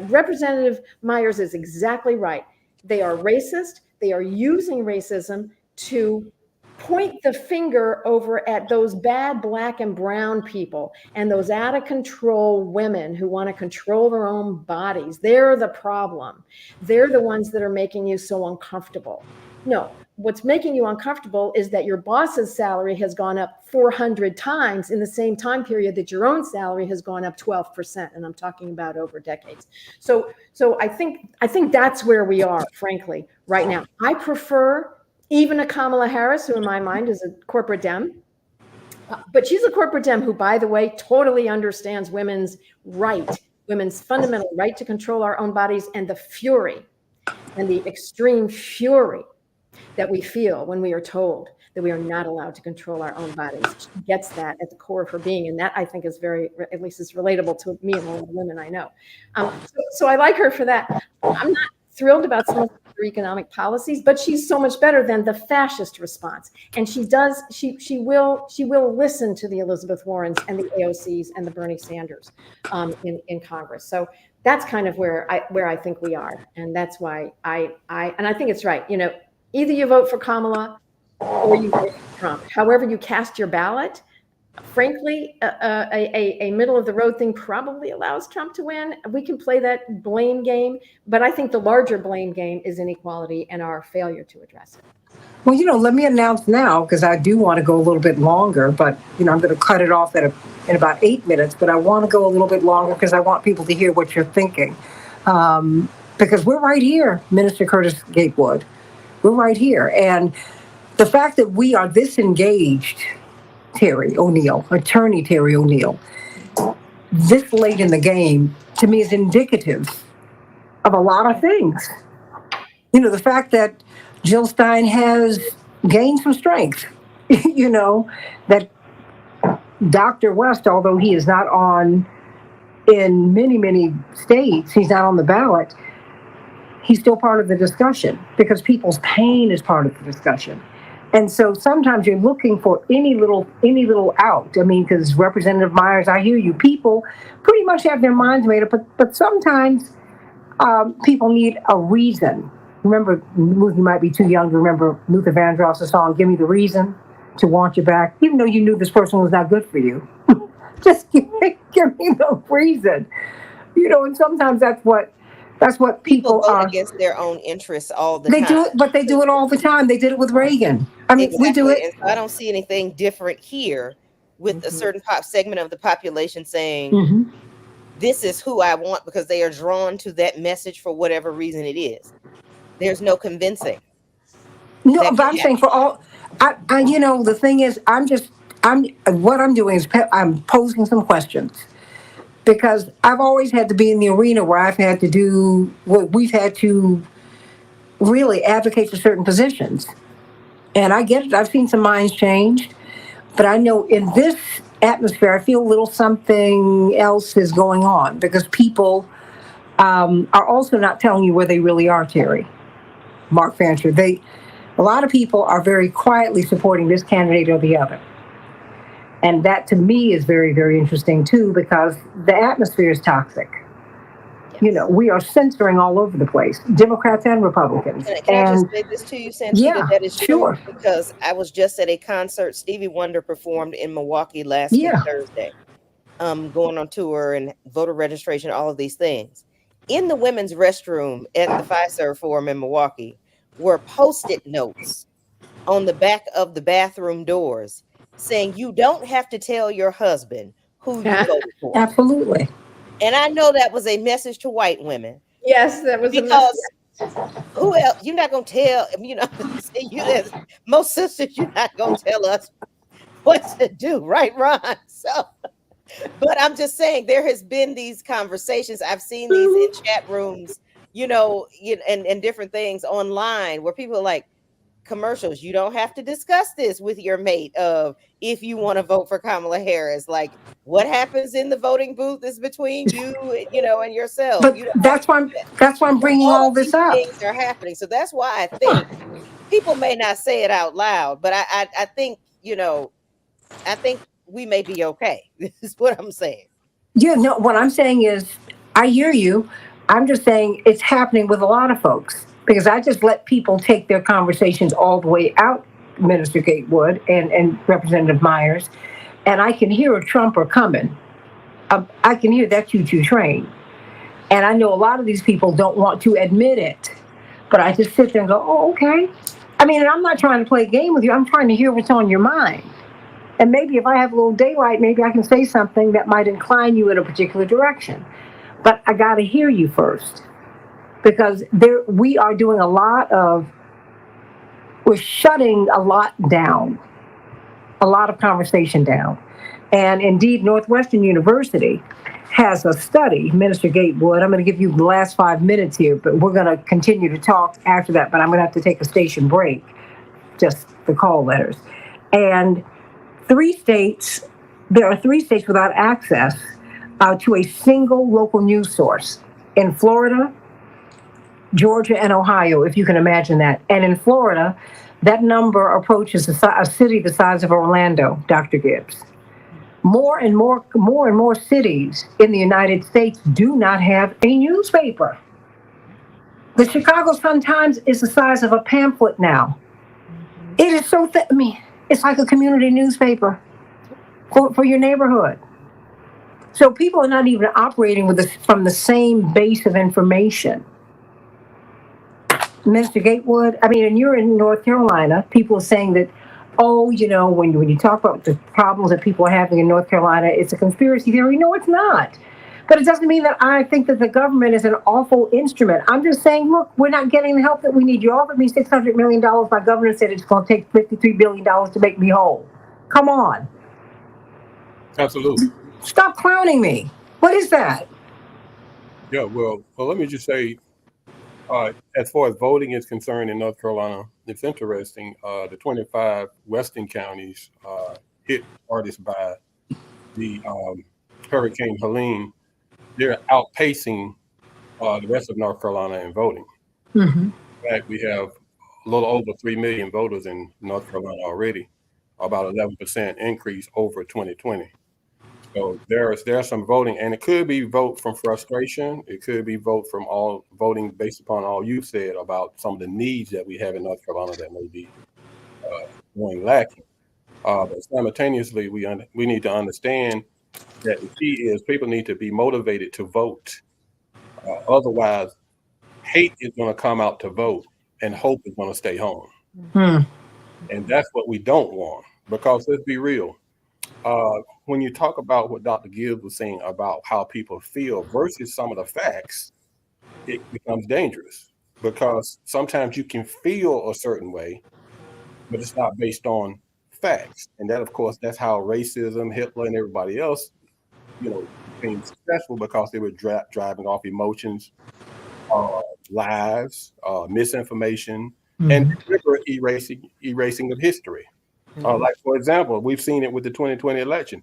Representative Myers is exactly right. They are racist. They are using racism to point the finger over at those bad Black and brown people and those out of control women who want to control their own bodies. They're the problem. They're the ones that are making you so uncomfortable. No, what's making you uncomfortable is that your boss's salary has gone up 400 times in the same time period that your own salary has gone up 12%. And I'm talking about over decades. So I think that's where we are, frankly, right now. I prefer even a Kamala Harris, who in my mind is a corporate Dem, but she's a corporate Dem who, by the way, totally understands women's fundamental right to control our own bodies and the fury and the extreme fury that we feel when we are told that we are not allowed to control our own bodies. She gets that at the core of her being. And that I think is at least is relatable to me and all the women I know. So I like her for that. I'm not thrilled about some of her economic policies, but she's so much better than the fascist response. And she will listen to the Elizabeth Warrens and the AOCs and the Bernie Sanders in Congress. So that's kind of where I think we are. And that's why I think it's right. Either you vote for Kamala or you vote for Trump. However you cast your ballot, frankly, a middle of the road thing probably allows Trump to win. We can play that blame game, but I think the larger blame game is inequality and our failure to address it. Well, let me announce now, because I do want to go a little bit longer, but, I'm going to cut it off in about 8 minutes, but I want to go a little bit longer because I want people to hear what you're thinking. Because we're right here, Minister Curtis Gatewood. We're right here. And the fact that we are this engaged, Attorney Terry O'Neill, this late in the game, to me is indicative of a lot of things. The fact that Jill Stein has gained some strength, that Dr. West, although he is not on in many, many states, he's not on the ballot, he's still part of the discussion because people's pain is part of the discussion. And so sometimes you're looking for any little out. Because Representative Myers, I hear you, people pretty much have their minds made up, but sometimes people need a reason. Remember, you might be too young to remember Luther Vandross's song, "Give Me the Reason to Want You Back," even though you knew this person was not good for you. Just give me the reason. And sometimes that's what people vote are against their own interests all the time. They do it, but they do it all the time. They did it with Reagan. Exactly. We do it. And so I don't see anything different here with a certain segment of the population saying, this is who I want because they are drawn to that message for whatever reason it is. There's no convincing. No, That but can I'm saying happen. for all, the thing is, what I'm doing is I'm posing some questions because I've always had to be in the arena where I've had to do what we've had to really advocate for certain positions. And I get it. I've seen some minds change, but I know in this atmosphere, I feel a little something else is going on because people are also not telling you where they really are, Terry. Mark Fancher. A lot of people are very quietly supporting this candidate or the other. And that to me is very, very interesting too, because the atmosphere is toxic. Yes. We are censoring all over the place, Democrats and Republicans. Can I just And say this to you, Santita? yeah, That is true sure. because I was just at a concert. Stevie Wonder performed in Milwaukee last week, Yeah. Thursday. Going on tour and voter registration, all of these things. In the women's restroom at the Fiserv Forum in Milwaukee were post-it notes on the back of the bathroom doors saying you don't have to tell your husband who you voted for. Absolutely. And I know that was a message to white women Yes, that was a mess. because who else? You're not gonna tell most sisters. You're not gonna tell us what to do, right, Ron? So, but I'm just saying there has been these conversations. I've seen these in chat rooms, and different things online where people are like, commercials. You don't have to discuss this with your mate of if you want to vote for Kamala Harris. Like what happens in the voting booth is between you, and yourself. But You don't have to do that. that's why I'm bringing All all of this these up. things are happening. So that's why I think people may not say it out loud, but I think, I think we may be okay. This is what I'm saying. What I'm saying is, I hear you. I'm just saying it's happening with a lot of folks because I just let people take their conversations all the way out, Minister Gatewood and Representative Myers, and I can hear a Trumper coming. I can hear that choo-choo train. And I know a lot of these people don't want to admit it, but I just sit there and go, oh, okay. I mean, and I'm not trying to play a game with you. I'm trying to hear what's on your mind. And maybe if I have a little daylight, maybe I can say something that might incline you in a particular direction. But I got to hear you first because we are doing we're shutting a lot down, a lot of conversation down. And indeed, Northwestern University has a study, Minister Gatewood. I'm going to give you the last 5 minutes here, but we're going to continue to talk after that. But I'm going to have to take a station break, just the call letters. And there are 3 states without access to a single local news source. In Florida, Georgia, and Ohio, if you can imagine that. And in Florida, that number approaches a city the size of Orlando, Dr. Gibbs. More and more cities in the United States do not have a newspaper. The Chicago Sun-Times is the size of a pamphlet now. It is so thick. I mean, it's like a community newspaper for your neighborhood. So people are not even operating from the same base of information. Mr. Gatewood, I mean, and you're in North Carolina, people are saying that, oh, when you talk about the problems that people are having in North Carolina, it's a conspiracy theory. No, it's not. But it doesn't mean that I think that the government is an awful instrument. I'm just saying, look, we're not getting the help that we need. You offered me $600 million. My governor said it's going to take $53 billion to make me whole. Come on. Absolutely. Stop clowning me. What is that? Yeah, well, let me just say, as far as voting is concerned in North Carolina, it's interesting. The 25 western counties hit hardest by the Hurricane Helene. They're outpacing the rest of North Carolina in voting. Mm-hmm. In fact, we have a little over 3 million voters in North Carolina already, about 11% increase over 2020. So there's some voting, and it could be vote from frustration. It could be vote from all voting based upon all you said about some of the needs that we have in North Carolina that may be going lacking. But simultaneously, we need to understand that the key is people need to be motivated to vote. Otherwise, hate is going to come out to vote, and hope is going to stay home. Hmm. And that's what we don't want. Because let's be real. When you talk about what Dr. Gibbs was saying about how people feel versus some of the facts, it becomes dangerous. because sometimes you can feel a certain way, but it's not based on facts. And that, of course, that's how racism, Hitler, and everybody else, became successful, because they were driving off emotions, lies, misinformation, and deliberate erasing of history. Like, for example, we've seen it with the 2020 election.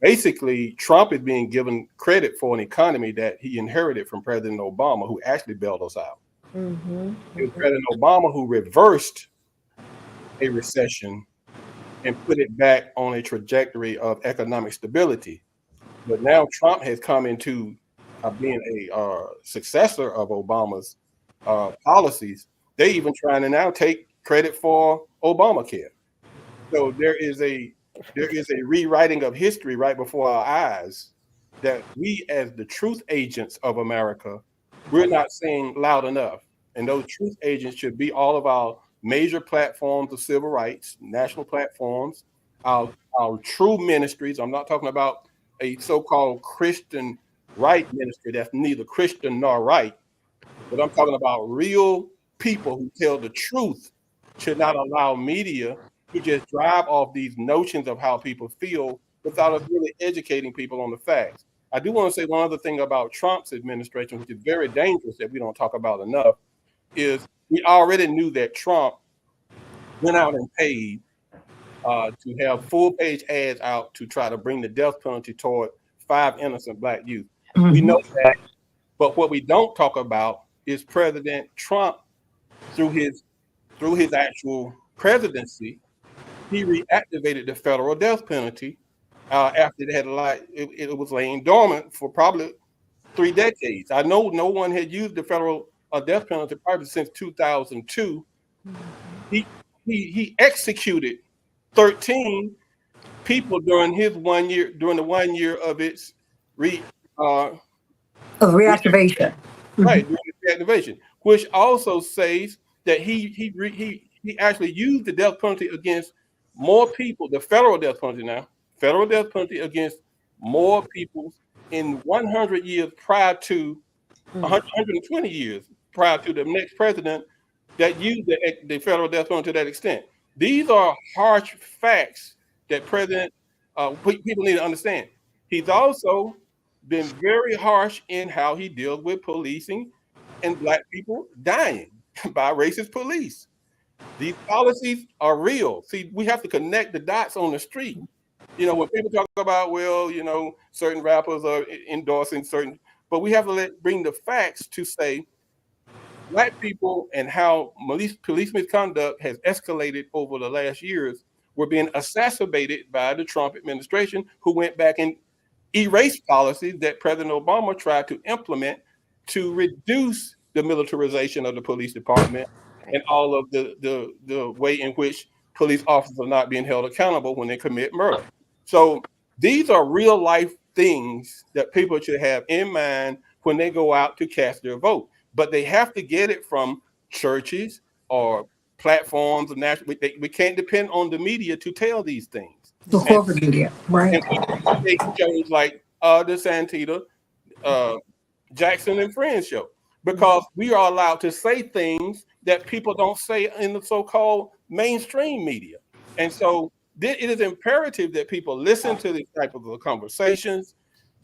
Basically, Trump is being given credit for an economy that he inherited from President Obama, who actually bailed us out. It was President Obama who reversed a recession and put it back on a trajectory of economic stability. But now Trump has come into being a successor of Obama's policies. They even trying to now take credit for Obamacare. So there is a rewriting of history right before our eyes that we, as the truth agents of America, we're not saying loud enough. And those truth agents should be all of our major platforms of civil rights, national platforms, our true ministries. I'm not talking about a so-called Christian right ministry that's neither Christian nor right, but I'm talking about real people who tell the truth. Should not allow media to just drive off these notions of how people feel without us really educating people on the facts. I do want to say one other thing about Trump's administration, which is very dangerous that we don't talk about enough, is we already knew that Trump went out and paid to have full-page ads out to try to bring the death penalty toward 5 innocent Black youth. We know that, but what we don't talk about is President Trump, through his actual presidency, he reactivated the federal death penalty after it was laying dormant for probably 3 decades. I know no one had used the federal death penalty probably since 2002. He executed 13 people during the 1 year of its reactivation. Right, during the reactivation, which also says that he actually used the death penalty against more people, the federal death penalty against more people in 100 years prior to 120 years prior to the next president that used the federal death penalty to that extent. These are harsh facts that people need to understand. He's also been very harsh in how he deals with policing and Black people dying by racist police. These policies are real. See, we have to connect the dots on the street. When people talk about, certain rappers are endorsing certain, but we have to bring the facts to say Black people and how police misconduct has escalated over the last years were being exacerbated by the Trump administration, who went back and erased policies that President Obama tried to implement to reduce the militarization of the police department and all of the way in which police officers are not being held accountable when they commit murder. So these are real life things that people should have in mind when they go out to cast their vote. But they have to get it from churches or platforms of national. We can't depend on the media to tell these things. The corporate media, right? And they shows like the Santita, Jackson and Friends show, because we are allowed to say things that people don't say in the so-called mainstream media. And so it is imperative that people listen to these type of conversations,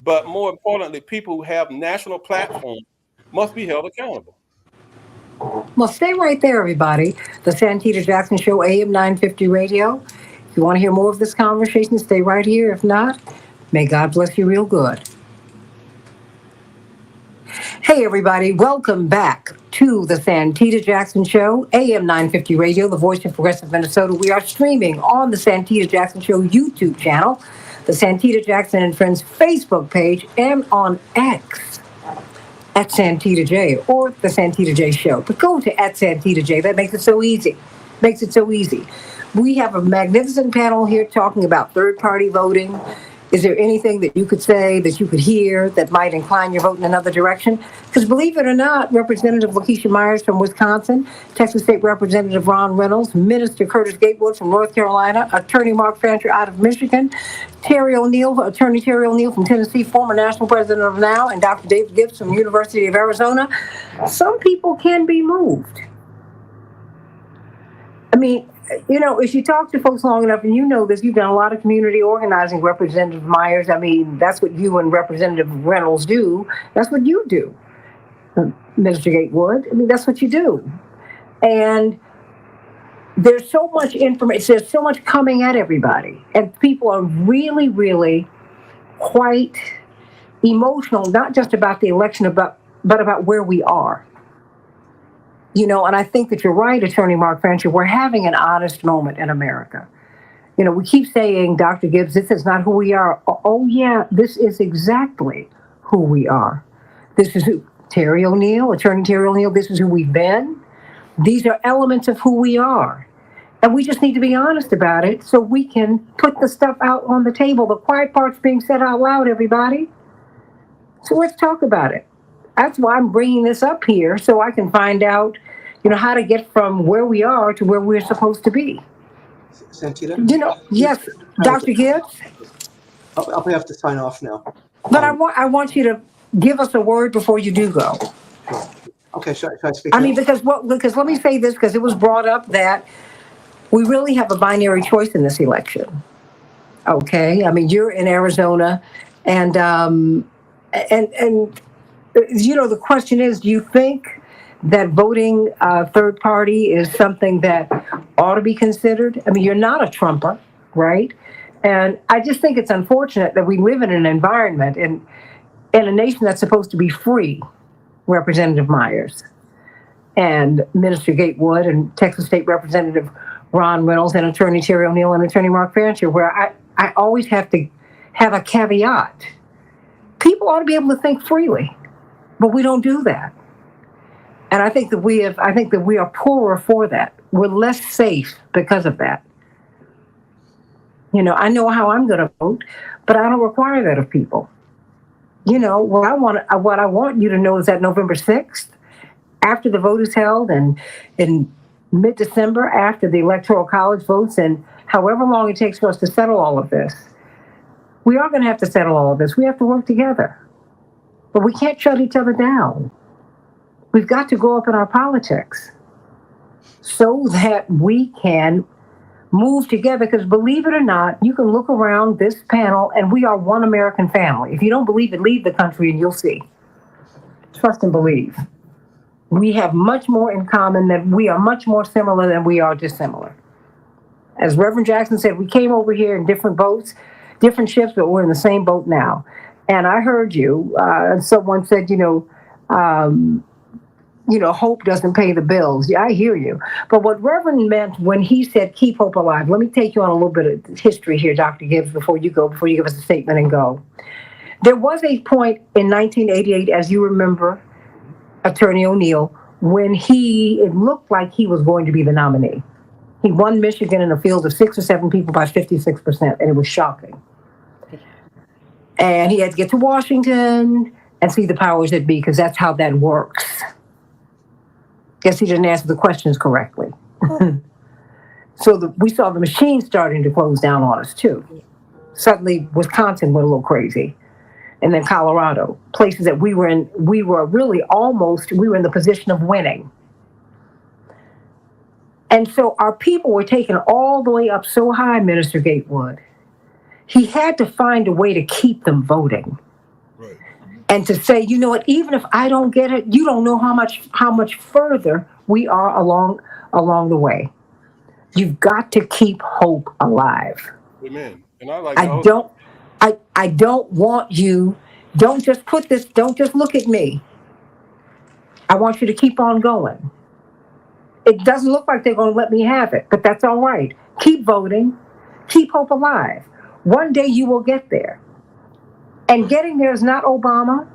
but more importantly, people who have national platforms must be held accountable. Well, stay right there, everybody. The Santita Jackson Show, AM 950 Radio. If you want to hear more of this conversation, stay right here. If not, may God bless you real good. Hey, everybody. Welcome back to the Santita Jackson Show, AM 950 Radio, the voice of progressive Minnesota. We are streaming on the Santita Jackson Show YouTube channel, the Santita Jackson and Friends Facebook page, and on X at Santita J or the Santita J Show. But go to at Santita J. That makes it so easy. We have a magnificent panel here talking about third-party voting Is there anything that you could say, that you could hear, that might incline your vote in another direction? Because believe it or not, Representative Lakeisha Myers from Wisconsin, Texas State Representative Ron Reynolds, Minister Curtis Gatewood from North Carolina, Attorney Mark Fancher out of Michigan, Attorney Terry O'Neill from Tennessee, former national president of NOW, and Dr. David Gibbs from University of Arizona. Some people can be moved. I mean, if you talk to folks long enough, and you know this, you've done a lot of community organizing, Representative Myers. I mean, that's what you and Representative Reynolds do. That's what you do, Minister Gatewood. I mean, that's what you do. And there's so much information, there's so much coming at everybody. And people are really, really quite emotional, not just about the election, but about where we are. And I think that you're right, Attorney Mark Fancher. We're having an honest moment in America. We keep saying, Dr. Gibbs, this is not who we are. Oh, yeah, this is exactly who we are. This is who, Terry O'Neill, Attorney Terry O'Neill, this is who we've been. These are elements of who we are. And we just need to be honest about it so we can put the stuff out on the table. The quiet part's being said out loud, everybody. So let's talk about it. That's why I'm bringing this up here, so I can find out, how to get from where we are to where we're supposed to be. Santita? Yes, Dr. Gibbs. I'll have to sign off now. But I want you to give us a word before you do go. Sure. Okay, should I speak? I mean, because let me say this, because it was brought up that we really have a binary choice in this election. Okay, I mean, you're in Arizona, and the question is, do you think that voting third party is something that ought to be considered? I mean, you're not a Trumper, right? And I just think it's unfortunate that we live in an environment in a nation that's supposed to be free, Representative Myers and Minister Gatewood and Texas State Representative Ron Reynolds and Attorney Terry O'Neill and Attorney Mark Fancher, where I always have to have a caveat. People ought to be able to think freely, but we don't do that. And I think that we are poorer for that. We're less safe because of that. I know how I'm going to vote, but I don't require that of people. What I want you to know is that November 6th, after the vote is held, and in mid-December, after the Electoral College votes, and however long it takes for us to settle all of this, we are going to have to settle all of this. We have to work together. But we can't shut each other down. We've got to grow up in our politics so that we can move together, because believe it or not, you can look around this panel and we are one American family. If you don't believe it, leave the country and you'll see. Trust and believe. We have much more in common, that we are much more similar than we are dissimilar. As Reverend Jackson said, we came over here in different boats, different ships, but we're in the same boat now. And I heard you, someone said, hope doesn't pay the bills. Yeah, I hear you. But what Reverend meant when he said keep hope alive, let me take you on a little bit of history here, Dr. Gibbs, before you give us a statement and go. There was a point in 1988, as you remember, Attorney O'Neill, when it looked like he was going to be the nominee. He won Michigan in a field of 6 or 7 people by 56%, and it was shocking. And he had to get to Washington and see the powers that be, because that's how that works. Guess he didn't answer the questions correctly. So we saw the machine starting to close down on us, too. Suddenly, Wisconsin went a little crazy. And then Colorado, places that we were in the position of winning. And so our people were taken all the way up so high, Minister Gatewood. He had to find a way to keep them voting. Right. And to say, you know what, even if I don't get it, you don't know how much further we are along the way. You've got to keep hope alive. Amen. And I don't want you, don't just look at me. I want you to keep on going. It doesn't look like they're going to let me have it, but that's all right. Keep voting. Keep hope alive. One day you will get there. And getting there is not Obama.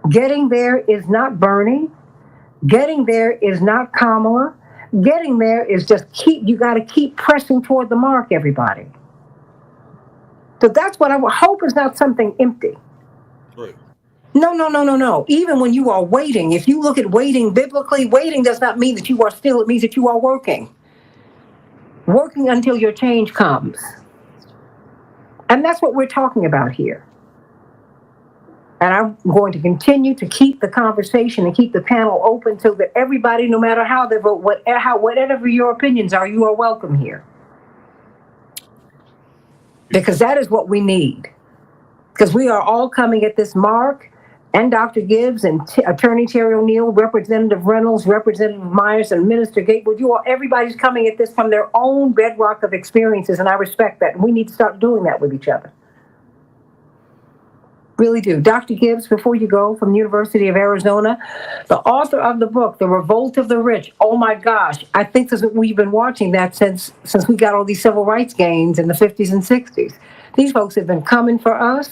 Getting there is not Bernie. Getting there is not Kamala. Getting there is just you got to keep pressing toward the mark, everybody. So that's what I hope is not something empty. Right. No. Even when you are waiting, if you look at waiting biblically, waiting does not mean that you are still, it means that you are working. Working until your change comes. And that's what we're talking about here. And I'm going to continue to keep the conversation and keep the panel open so that everybody, no matter how they vote, whatever your opinions are, you are welcome here. Because that is what we need. Because we are all coming at this, Mark and Dr. Gibbs and Attorney Terry O'Neill, Representative Reynolds, Representative Myers, and Minister Gatewood. Everybody's coming at this from their own bedrock of experiences, and I respect that. And we need to start doing that with each other. Really do. Dr. Gibbs, before you go, from the University of Arizona, the author of the book, The Revolt of the Rich. Oh my gosh, I think we've been watching that since we got all these civil rights gains in the 50s and 60s. These folks have been coming for us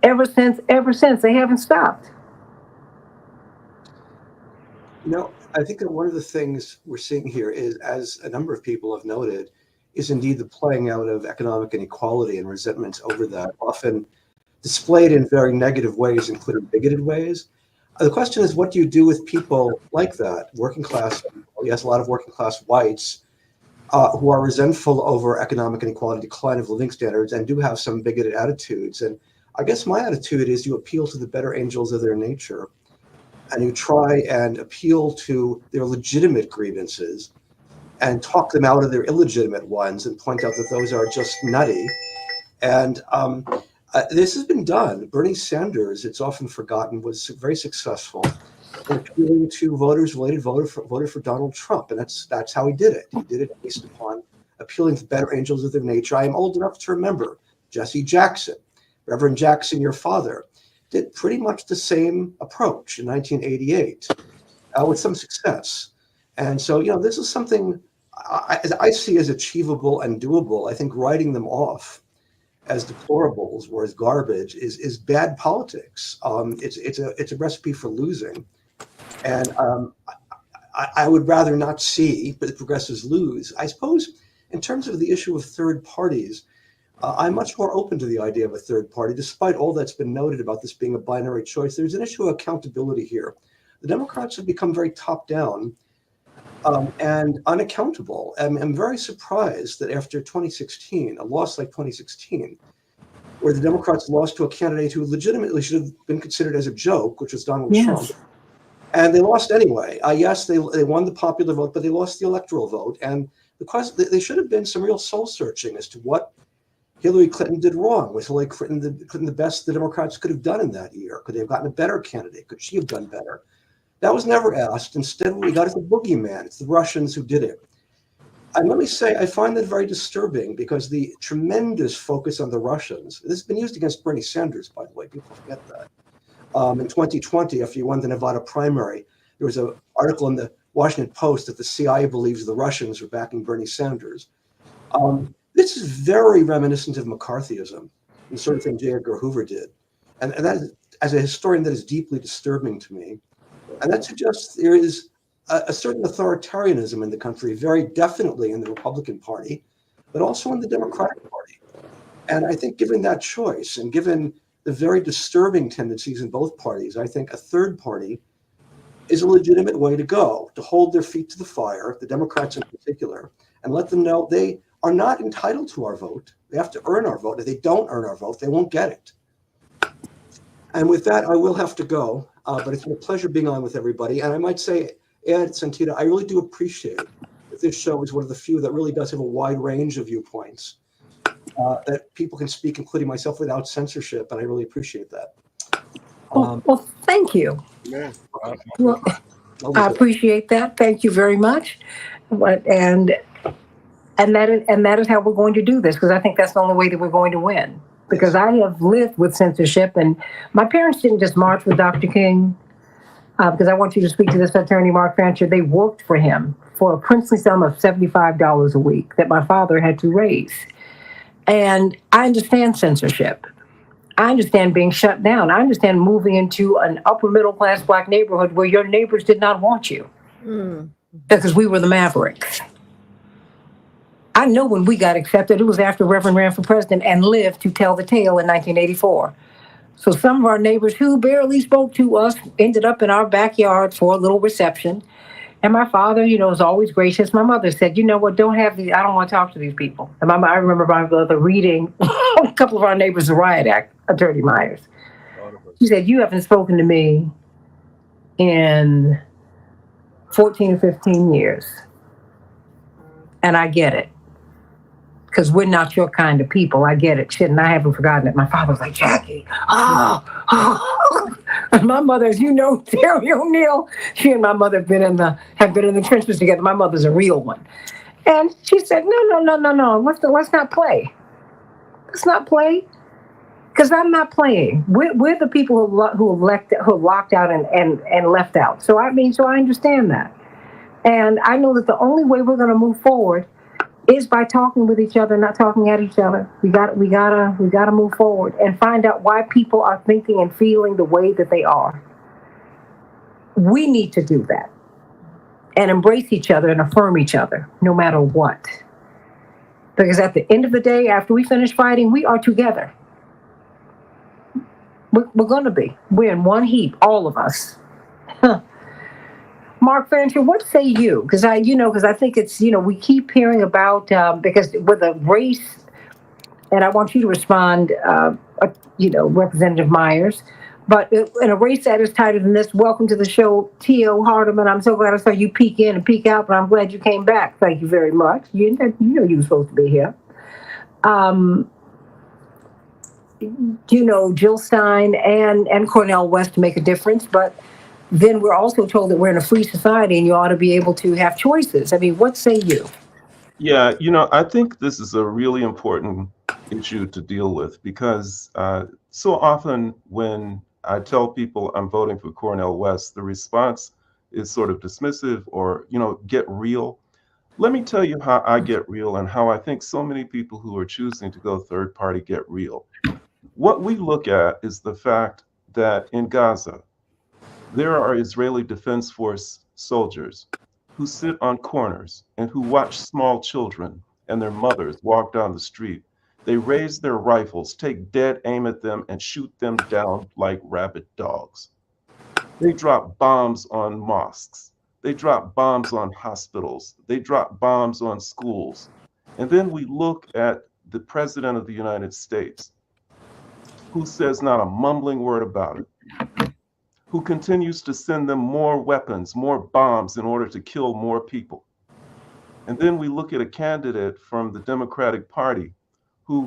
ever since. They haven't stopped. I think that one of the things we're seeing here is, as a number of people have noted, is indeed the playing out of economic inequality and resentments over that, often displayed in very negative ways, including bigoted ways. The question is, what do you do with people like that? Working class, yes, a lot of working class whites who are resentful over economic inequality, decline of living standards, and do have some bigoted attitudes. And I guess my attitude is you appeal to the better angels of their nature, and you try and appeal to their legitimate grievances and talk them out of their illegitimate ones and point out that those are just nutty. And this has been done. Bernie Sanders, it's often forgotten, was very successful in appealing to voters voted for Donald Trump, and that's how he did it. He did it based upon appealing to the better angels of their nature. I am old enough to remember Jesse Jackson, Reverend Jackson, your father, did pretty much the same approach in 1988 with some success. And so, this is something I see as achievable and doable. I think writing them off as deplorables or as garbage is bad politics. It's a recipe for losing, and I would rather not see the progressives lose. I suppose in terms of the issue of third parties, I'm much more open to the idea of a third party, despite all that's been noted about this being a binary choice. There's an issue of accountability here. The Democrats have become very top down and unaccountable. I'm very surprised that after 2016, a loss like 2016, where the Democrats lost to a candidate who legitimately should have been considered as a joke, which was Donald Trump, and they lost anyway. Yes, they won the popular vote, but they lost the electoral vote. And because there should have been some real soul searching as to what Hillary Clinton did wrong. Was Hillary Clinton the best the Democrats could have done in that year? Could they have gotten a better candidate? Could she have done better? That was never asked. Instead, what we got is the boogeyman. It's the Russians who did it. And let me say, I find that very disturbing because the tremendous focus on the Russians, this has been used against Bernie Sanders, by the way, people forget that. In 2020, after he won the Nevada primary, there was an article in the Washington Post that the CIA believes the Russians are backing Bernie Sanders. This is very reminiscent of McCarthyism, the sort of thing J. Edgar Hoover did. And that is, as a historian, that is deeply disturbing to me. And that suggests there is a certain authoritarianism in the country, very definitely in the Republican Party, but also in the Democratic Party. And I think given that choice and given the very disturbing tendencies in both parties, I think a third party is a legitimate way to go, to hold their feet to the fire, the Democrats in particular, and let them know they are not entitled to our vote. They have to earn our vote. If they don't earn our vote, they won't get it. And with that, I will have to go, but it's been a pleasure being on with everybody. And I might say, Ed, Santita, I really do appreciate that this show is one of the few that really does have a wide range of viewpoints that people can speak, including myself, without censorship, and I really appreciate that. Well, thank you. Yeah. Well, I appreciate that. Thank you very much. And that is how we're going to do this, because I think that's the only way that we're going to win. Because I have lived with censorship, and my parents didn't just march with Dr. King. Because I want you to speak to this attorney, Mark Fancher. They worked for him for a princely sum of $75 a week that my father had to raise. And I understand censorship. I understand being shut down. I understand moving into an upper middle class Black neighborhood where your neighbors did not want you because we were the Mavericks. I know when we got accepted, it was after Reverend ran for president and lived to tell the tale in 1984. So some of our neighbors who barely spoke to us ended up in our backyard for a little reception. And my father, was always gracious. My mother said, you know what, don't have these, I don't want to talk to these people. And I remember my mother reading a couple of our neighbors' riot act, Attorney Myers. She said, you haven't spoken to me in 14 or 15 years. And I get it. Because we're not your kind of people. I get it. Shit, and I haven't forgotten it. My father was like, Jackie, oh. And my mother, as you know, Terry O'Neill, she and my mother have been in the trenches together. My mother's a real one. And she said, no. Let's not play. Let's not play. Because I'm not playing. We're the people who are locked out and left out. So I understand that. And I know that the only way we're going to move forward is by talking with each other, not talking at each other. We gotta move forward and find out why people are thinking and feeling the way that they are. We need to do that and embrace each other and affirm each other, no matter what. Because at the end of the day, after we finish fighting, we are together. We're gonna be. We're in one heap, all of us. Mark Fancher, what say you? Because I think it's, we keep hearing about, because with a race, and I want you to respond, Representative Myers, but in a race that is tighter than this, welcome to the show, T.O. Hardeman. I'm so glad I saw you peek in and peek out, but I'm glad you came back. Thank you very much. You were supposed to be here. Jill Stein and Cornel West to make a difference, but then we're also told that we're in a free society and you ought to be able to have choices. I mean, what say you? Yeah, I think this is a really important issue to deal with because so often when I tell people I'm voting for Cornel West, the response is sort of dismissive or, get real. Let me tell you how I get real and how I think so many people who are choosing to go third party get real. What we look at is the fact that in Gaza, there are Israeli Defense Force soldiers who sit on corners and who watch small children and their mothers walk down the street. They raise their rifles, take dead aim at them, and shoot them down like rabid dogs. They drop bombs on mosques. They drop bombs on hospitals. They drop bombs on schools. And then we look at the President of the United States, who says not a mumbling word about it, who continues to send them more weapons, more bombs in order to kill more people. And then we look at a candidate from the Democratic Party who,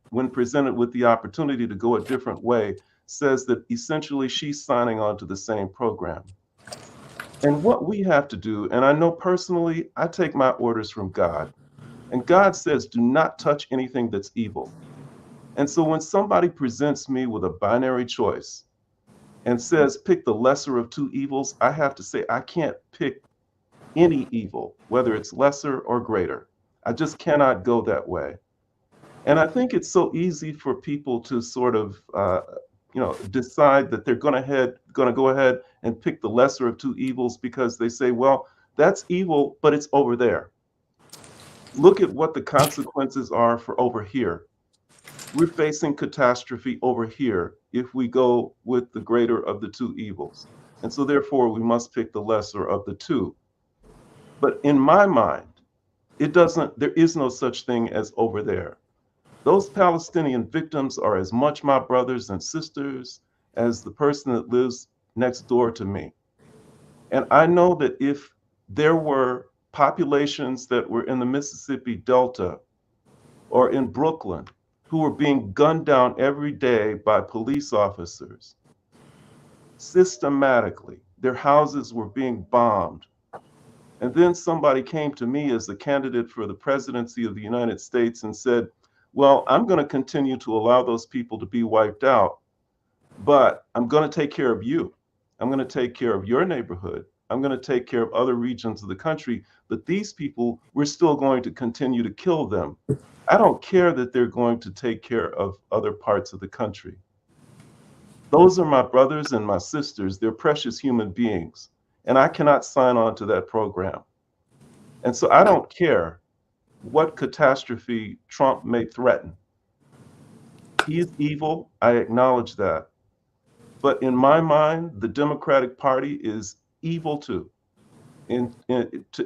when presented with the opportunity to go a different way, says that essentially she's signing on to the same program. And what we have to do, and I know personally, I take my orders from God, and God says, do not touch anything that's evil. And so when somebody presents me with a binary choice, and says, pick the lesser of two evils, I have to say, I can't pick any evil, whether it's lesser or greater. I just cannot go that way. And I think it's so easy for people to sort of, decide that they're going to go ahead and pick the lesser of two evils because they say, well, that's evil, but it's over there. Look at what the consequences are for over here. We're facing catastrophe over here if we go with the greater of the two evils. And so therefore we must pick the lesser of the two. But in my mind, there is no such thing as over there. Those Palestinian victims are as much my brothers and sisters as the person that lives next door to me. And I know that if there were populations that were in the Mississippi Delta or in Brooklyn who were being gunned down every day by police officers, systematically, their houses were being bombed. And then somebody came to me as the candidate for the presidency of the United States and said, well, I'm going to continue to allow those people to be wiped out, but I'm going to take care of you. I'm going to take care of your neighborhood. I'm going to take care of other regions of the country. But these people, we're still going to continue to kill them. I don't care that they're going to take care of other parts of the country. Those are my brothers and my sisters. They're precious human beings. And I cannot sign on to that program. And so I don't care what catastrophe Trump may threaten. He is evil. I acknowledge that. But in my mind, the Democratic Party is evil too.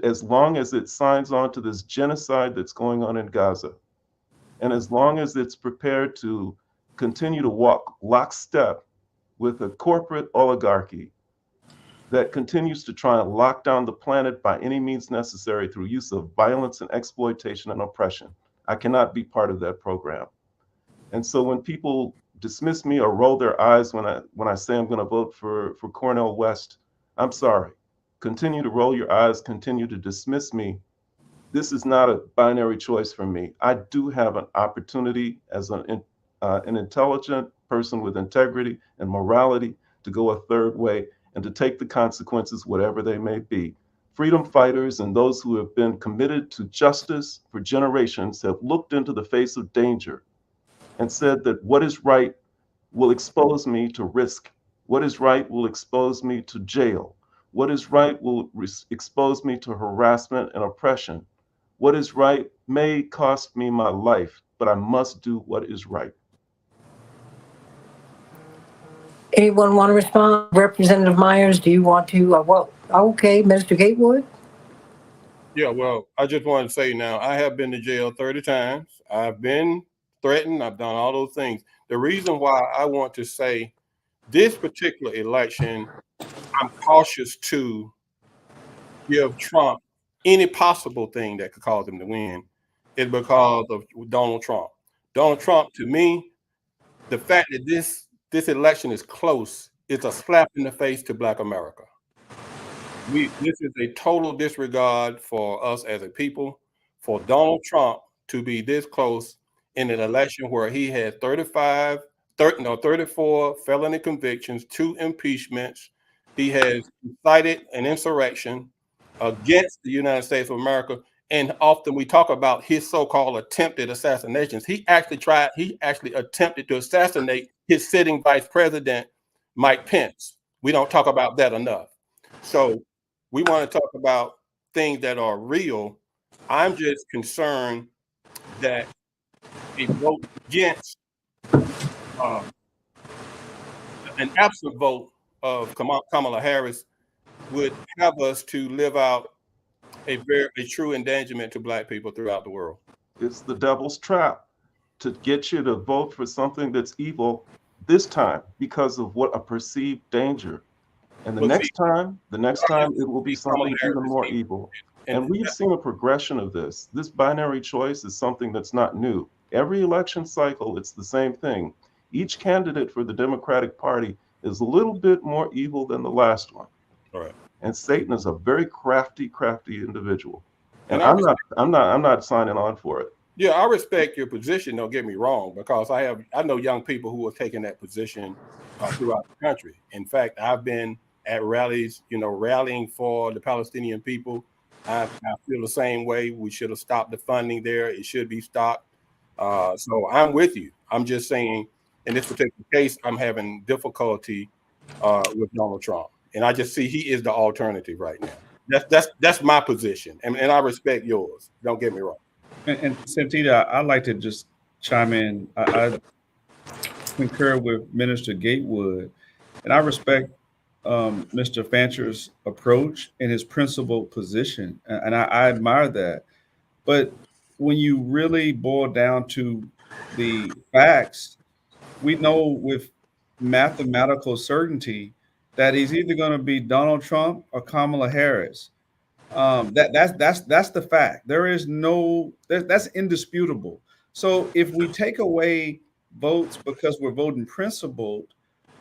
As long as it signs on to this genocide that's going on in Gaza, and as long as it's prepared to continue to walk lockstep with a corporate oligarchy that continues to try and lock down the planet by any means necessary through use of violence and exploitation and oppression, I cannot be part of that program. And so when people dismiss me or roll their eyes when I say I'm going to vote for Cornel West, I'm sorry. Continue to roll your eyes, continue to dismiss me. This is not a binary choice for me. I do have an opportunity as an intelligent person with integrity and morality to go a third way and to take the consequences, whatever they may be. Freedom fighters and those who have been committed to justice for generations have looked into the face of danger and said that what is right will expose me to risk. What is right will expose me to jail. What is right will expose me to harassment and oppression. What is right may cost me my life, but I must do what is right. Anyone want to respond? Representative Myers, do you want to? Okay, Minister Gatewood. Yeah, well, I just want to say now, I have been to jail 30 times. I've been threatened. I've done all those things. The reason why I want to say this particular election, I'm cautious to give Trump any possible thing that could cause him to win is because of Donald Trump. Donald Trump, to me, the fact that this election is close, it's a slap in the face to Black America. This is a total disregard for us as a people, for Donald Trump to be this close in an election where he had 34 felony convictions, 2 impeachments. He has incited an insurrection against the United States of America. And often we talk about his so-called attempted assassinations. He actually attempted to assassinate his sitting vice president, Mike Pence. We don't talk about that enough. So we want to talk about things that are real. I'm just concerned that a vote against an absent vote of Kamala Harris would have us to live out a true endangerment to Black people throughout the world. It's the devil's trap to get you to vote for something that's evil this time because of what a perceived danger. And the next time it will be something even more evil. And we've seen a progression of this. This binary choice is something that's not new. Every election cycle, it's the same thing. Each candidate for the Democratic Party is a little bit more evil than the last one. All right. And Satan is a very crafty individual. And I'm not signing on for it. Yeah, I respect your position, don't get me wrong, because I know young people who have taken that position throughout the country. In fact, I've been at rallies, rallying for the Palestinian people. I feel the same way. We should have stopped the funding there. It should be stopped. So I'm with you. I'm just saying, in this particular case, I'm having difficulty with Donald Trump. And I just see he is the alternative right now. That's my position. And I respect yours. Don't get me wrong. And Santita, I'd like to just chime in. I concur with Minister Gatewood, and I respect Mr. Fancher's approach and his principled position, and I admire that. But when you really boil down to the facts, we know with mathematical certainty that he's either going to be Donald Trump or Kamala Harris. That's the fact. That's indisputable. So if we take away votes because we're voting principled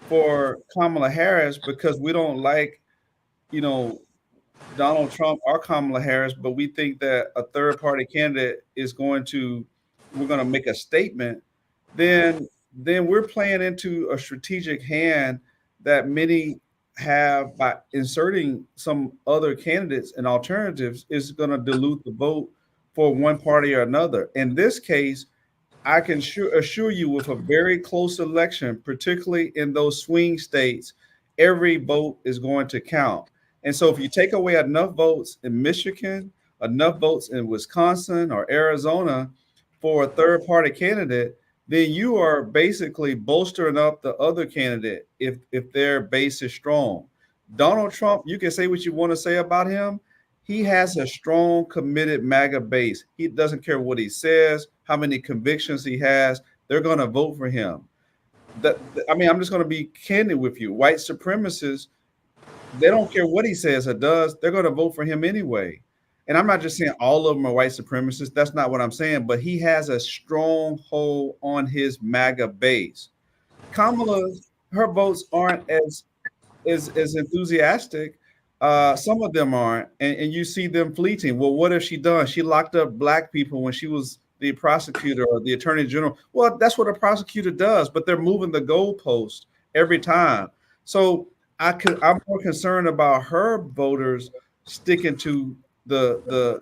for Kamala Harris because we don't like, Donald Trump or Kamala Harris, but we think that a third party candidate we're going to make a statement, then we're playing into a strategic hand that many have by inserting some other candidates and alternatives is going to dilute the vote for one party or another. In this case, I can assure you with a very close election, particularly in those swing states, every vote is going to count. And so if you take away enough votes in Michigan, enough votes in Wisconsin or Arizona for a third party candidate, then you are basically bolstering up the other candidate if their base is strong. Donald Trump, you can say what you want to say about him. He has a strong, committed MAGA base. He doesn't care what he says, how many convictions he has. They're going to vote for him. I mean, I'm just going to be candid with you. White supremacists, they don't care what he says or does. They're going to vote for him anyway. And I'm not just saying all of them are white supremacists. That's not what I'm saying. But he has a strong hold on his MAGA base. Kamala, her votes aren't as enthusiastic. Some of them aren't, and you see them fleeting. Well, what has she done? She locked up black people when she was the prosecutor or the attorney general. Well, that's what a prosecutor does, but they're moving the goalpost every time. So I'm more concerned about her voters sticking to the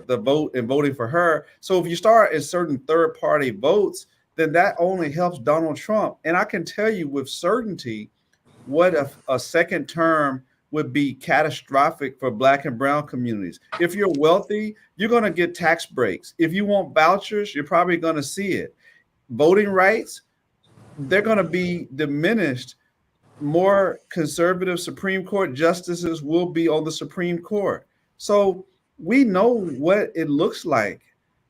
vote and voting for her. So if you start inserting third party votes, then that only helps Donald Trump. And I can tell you with certainty what a second term would be catastrophic for black and brown communities. If you're wealthy, you're going to get tax breaks. If you want vouchers, you're probably going to see it. Voting rights, they're going to be diminished. More conservative Supreme Court justices will be on the Supreme Court. So we know what it looks like.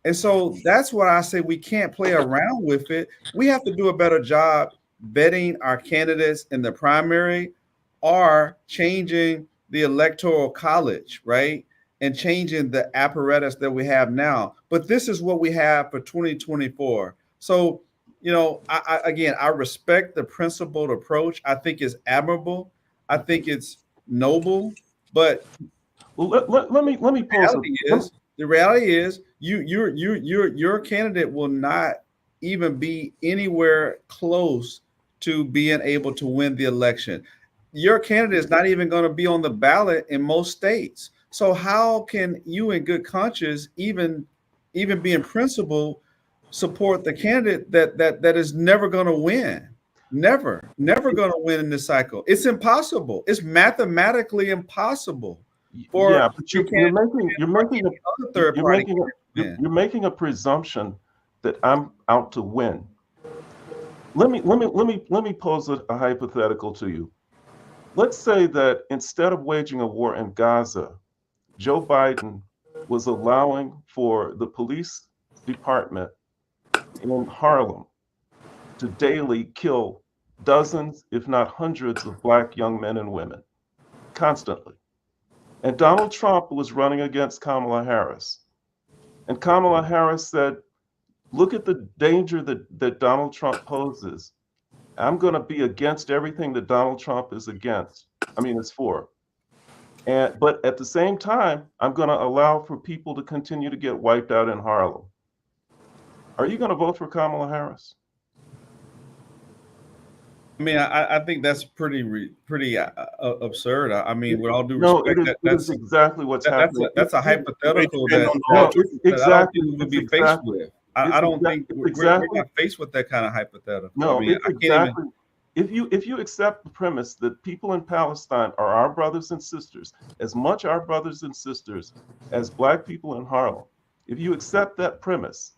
And so that's why I say we can't play around with it. We have to do a better job vetting our candidates in the primary or changing the electoral college, right? And changing the apparatus that we have now. But this is what we have for 2024. So, you know, I respect the principled approach. I think it's admirable. I think it's noble. But Well, let me pose the reality is your candidate will not even be anywhere close to being able to win the election. Your candidate is not even going to be on the ballot in most states. So how can you in good conscience even be in principle support the candidate that is never going to win? Never going to win in this cycle. It's impossible. It's mathematically impossible. Yeah, but you're making a presumption that I'm out to win. Let me pose a hypothetical to you. Let's say that instead of waging a war in Gaza, Joe Biden was allowing for the police department in Harlem to daily kill dozens, if not hundreds, of black young men and women constantly. And Donald Trump was running against Kamala Harris. And Kamala Harris said, look at the danger that Donald Trump poses. I'm going to be against everything that Donald Trump is for. But at the same time, I'm going to allow for people to continue to get wiped out in Harlem. Are you going to vote for Kamala Harris? I mean, I think that's pretty absurd. I mean, with all due respect, that's exactly what's happening. That's a hypothetical that I don't think we'll be faced with. I don't think we're not faced with that kind of hypothetical. No, If you accept the premise that people in Palestine are our brothers and sisters, as much our brothers and sisters as black people in Harlem, if you accept that premise,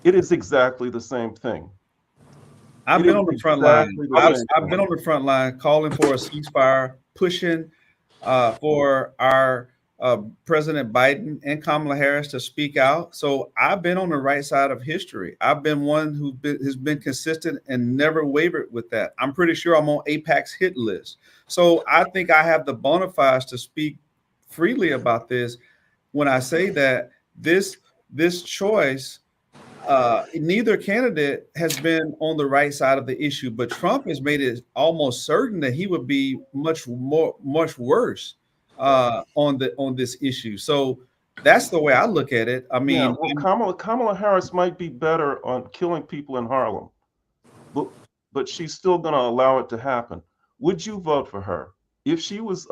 it is exactly the same thing. I've been on the front line. I've been on the front line calling for a ceasefire, pushing for our President Biden and Kamala Harris to speak out. So I've been on the right side of history. I've been one who has been consistent and never wavered with that. I'm pretty sure I'm on AIPAC's hit list. So I think I have the bona fides to speak freely about this when I say that this choice, neither candidate has been on the right side of the issue, but Trump has made it almost certain that he would be much worse on this issue. So that's the way I look at it. I mean, Kamala Harris might be better on killing people in Harlem, but she's still going to allow it to happen. Would you vote for her if she was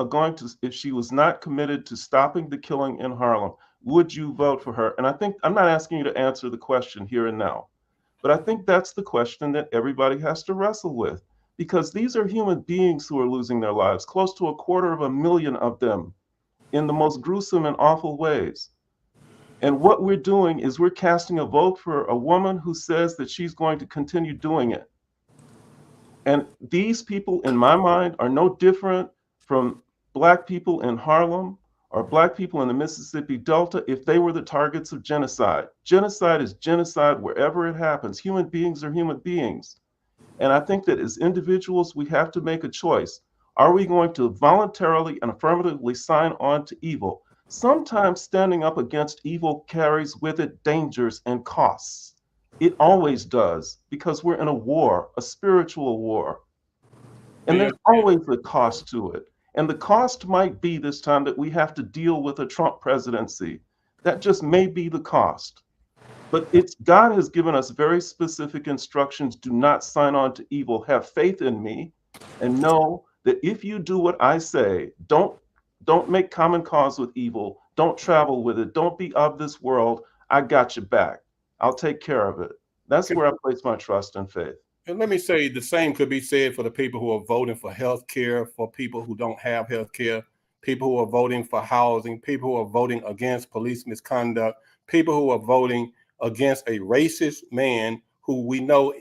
if she was not committed to stopping the killing in Harlem? Would you vote for her? And I think I'm not asking you to answer the question here and now, but I think that's the question that everybody has to wrestle with, because these are human beings who are losing their lives, close to 250,000 of them, in the most gruesome and awful ways. And what we're doing is we're casting a vote for a woman who says that she's going to continue doing it. And these people, in my mind, are no different from Black people in Harlem or Black people in the Mississippi Delta if they were the targets of genocide. Genocide is genocide wherever it happens. Human beings are human beings. And I think that as individuals, we have to make a choice. Are we going to voluntarily and affirmatively sign on to evil? Sometimes standing up against evil carries with it dangers and costs. It always does, because we're in a war, a spiritual war. And there's always a cost to it. And the cost might be this time that we have to deal with a Trump presidency. That just may be the cost. But God has given us very specific instructions. Do not sign on to evil. Have faith in me and know that if you do what I say, don't make common cause with evil. Don't travel with it. Don't be of this world. I got your back. I'll take care of it. That's where I place my trust and faith. And let me say the same could be said for the people who are voting for health care, for people who don't have health care, people who are voting for housing, people who are voting against police misconduct, people who are voting against a racist man who we know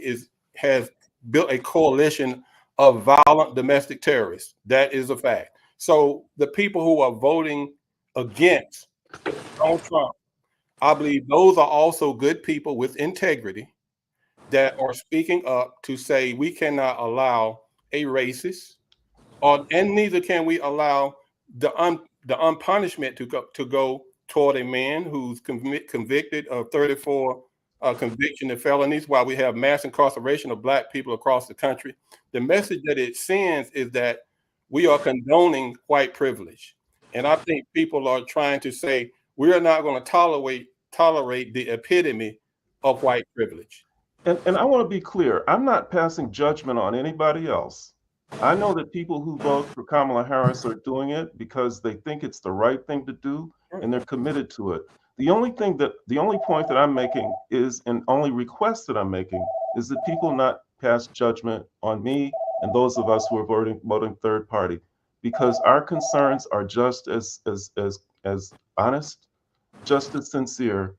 has built a coalition of violent domestic terrorists. That is a fact. So the people who are voting against Donald Trump, I believe those are also good people with integrity that are speaking up to say we cannot allow a racist, and neither can we allow the unpunishment to go toward a man who's convicted of 34 conviction of felonies, while we have mass incarceration of Black people across the country. The message that it sends is that we are condoning white privilege. And I think people are trying to say we are not going to tolerate the epitome of white privilege. And I want to be clear, I'm not passing judgment on anybody else. I know that people who vote for Kamala Harris are doing it because they think it's the right thing to do and they're committed to it. The only point that I'm making is, and only request that I'm making, is that people not pass judgment on me and those of us who are voting third party, because our concerns are just as honest, just as sincere,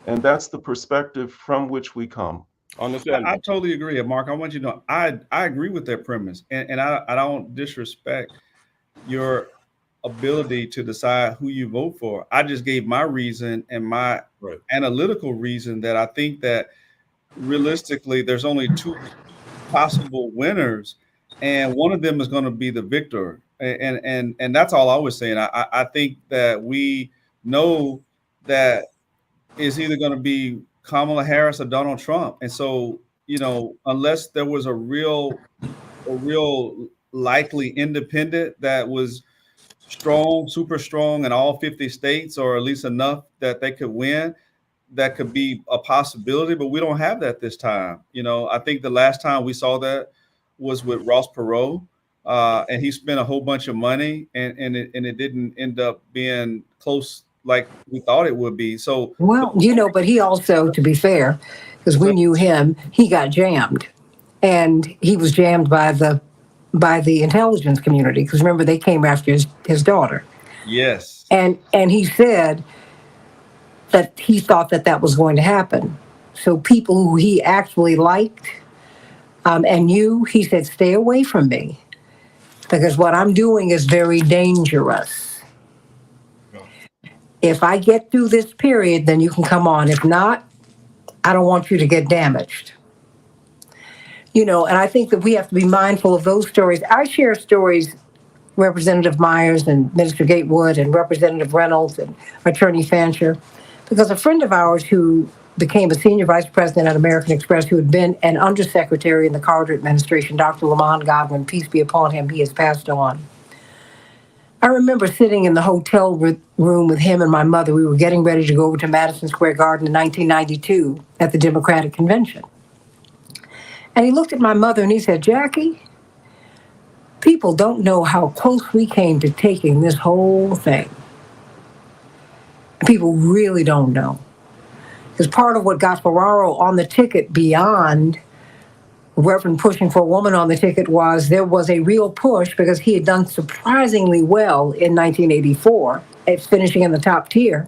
and that's the perspective from which we come. I totally agree, Mark. I want you to know I agree with that premise, and I don't disrespect your ability to decide who you vote for. I just gave my reason and my analytical reason that I think that realistically there's only two possible winners, and one of them is going to be the victor. And that's all I was saying. I think that we know that it's either going to be Kamala Harris or Donald Trump. And so, unless there was a real likely independent that was strong, super strong in all 50 states, or at least enough that they could win, that could be a possibility, but we don't have that this time. I think the last time we saw that was with Ross Perot, and he spent a whole bunch of money and it didn't end up being close like we thought it would be. So, well, but he also, to be fair, because we knew him, he got jammed, and he was jammed by the intelligence community, because remember, they came after his daughter. Yes. And he said that he thought that was going to happen. So people who he actually liked and knew, he said, stay away from me, because what I'm doing is very dangerous. If I get through this period, then you can come on. If not, I don't want you to get damaged. And I think that we have to be mindful of those stories. I share stories, Representative Myers and Minister Gatewood and Representative Reynolds and Attorney Fancher, because a friend of ours who became a senior vice president at American Express, who had been an undersecretary in the Carter administration, Dr. Lamont Godwin, peace be upon him, he has passed on. I remember sitting in the hotel room with him and my mother. We were getting ready to go over to Madison Square Garden in 1992 at the Democratic Convention. And he looked at my mother and he said, Jackie, people don't know how close we came to taking this whole thing. People really don't know. Because part of what got Ferraro on the ticket, beyond Reverend pushing for a woman on the ticket, was there was a real push, because he had done surprisingly well in 1984 at finishing in the top tier,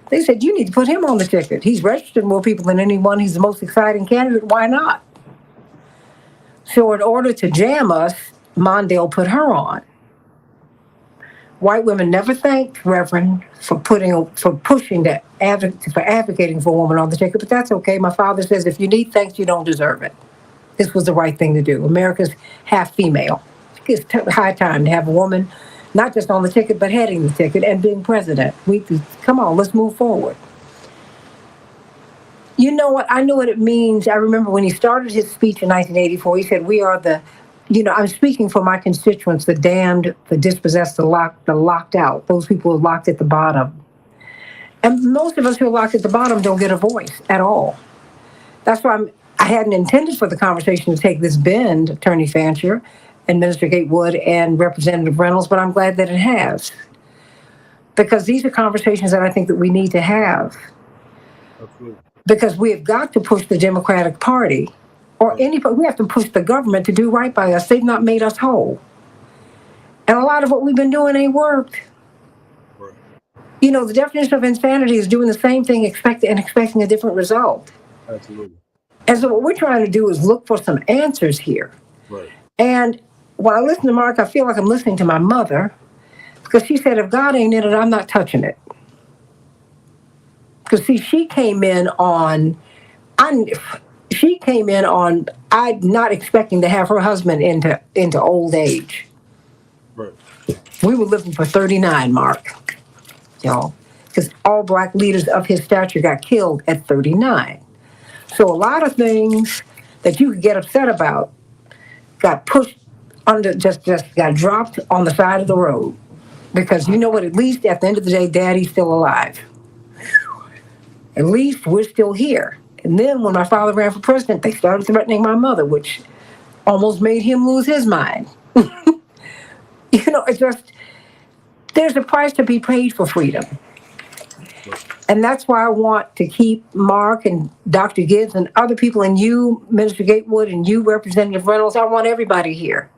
They said, you need to put him on the ticket. He's registered more people than anyone. He's the most exciting candidate. Why not? So in order to jam us, Mondale put her on. White women never thanked Reverend for advocating for a woman on the ticket, but that's okay. My father says if you need thanks, you don't deserve it. This was the right thing to do. America's half female. It's high time to have a woman not just on the ticket, but heading the ticket and being president. Come on, let's move forward. You know what? I know what it means. I remember when he started his speech in 1984, he said, we are I'm speaking for my constituents, the damned, the dispossessed, the locked out, those people who are locked at the bottom. And most of us who are locked at the bottom don't get a voice at all. That's why I hadn't intended for the conversation to take this bend, Attorney Fancher and Minister Gatewood and Representative Reynolds, but I'm glad that it has. Because these are conversations that I think that we need to have. Absolutely. Because we have got to push the Democratic Party or anybody. We have to push the government to do right by us. They've not made us whole. And a lot of what we've been doing ain't worked. Right. You know, the definition of insanity is doing the same thing expecting a different result. Absolutely. And so what we're trying to do is look for some answers here. Right. And when I listen to Mark, I feel like I'm listening to my mother because she said, if God ain't in it, I'm not touching it. Because see, she came in on, I'm not expecting to have her husband into old age. Right. We were living for 39, Mark, because all black leaders of his stature got killed at 39. So a lot of things that you could get upset about got pushed under, just got dropped on the side of the road. Because you know what, at least at the end of the day, Daddy's still alive. At least we're still here. And then when my father ran for president, they started threatening my mother, which almost made him lose his mind. It's just, there's a price to be paid for freedom. And that's why I want to keep Mark and Dr. Gibbs and other people and you, Minister Gatewood, and you, Representative Reynolds, I want everybody here.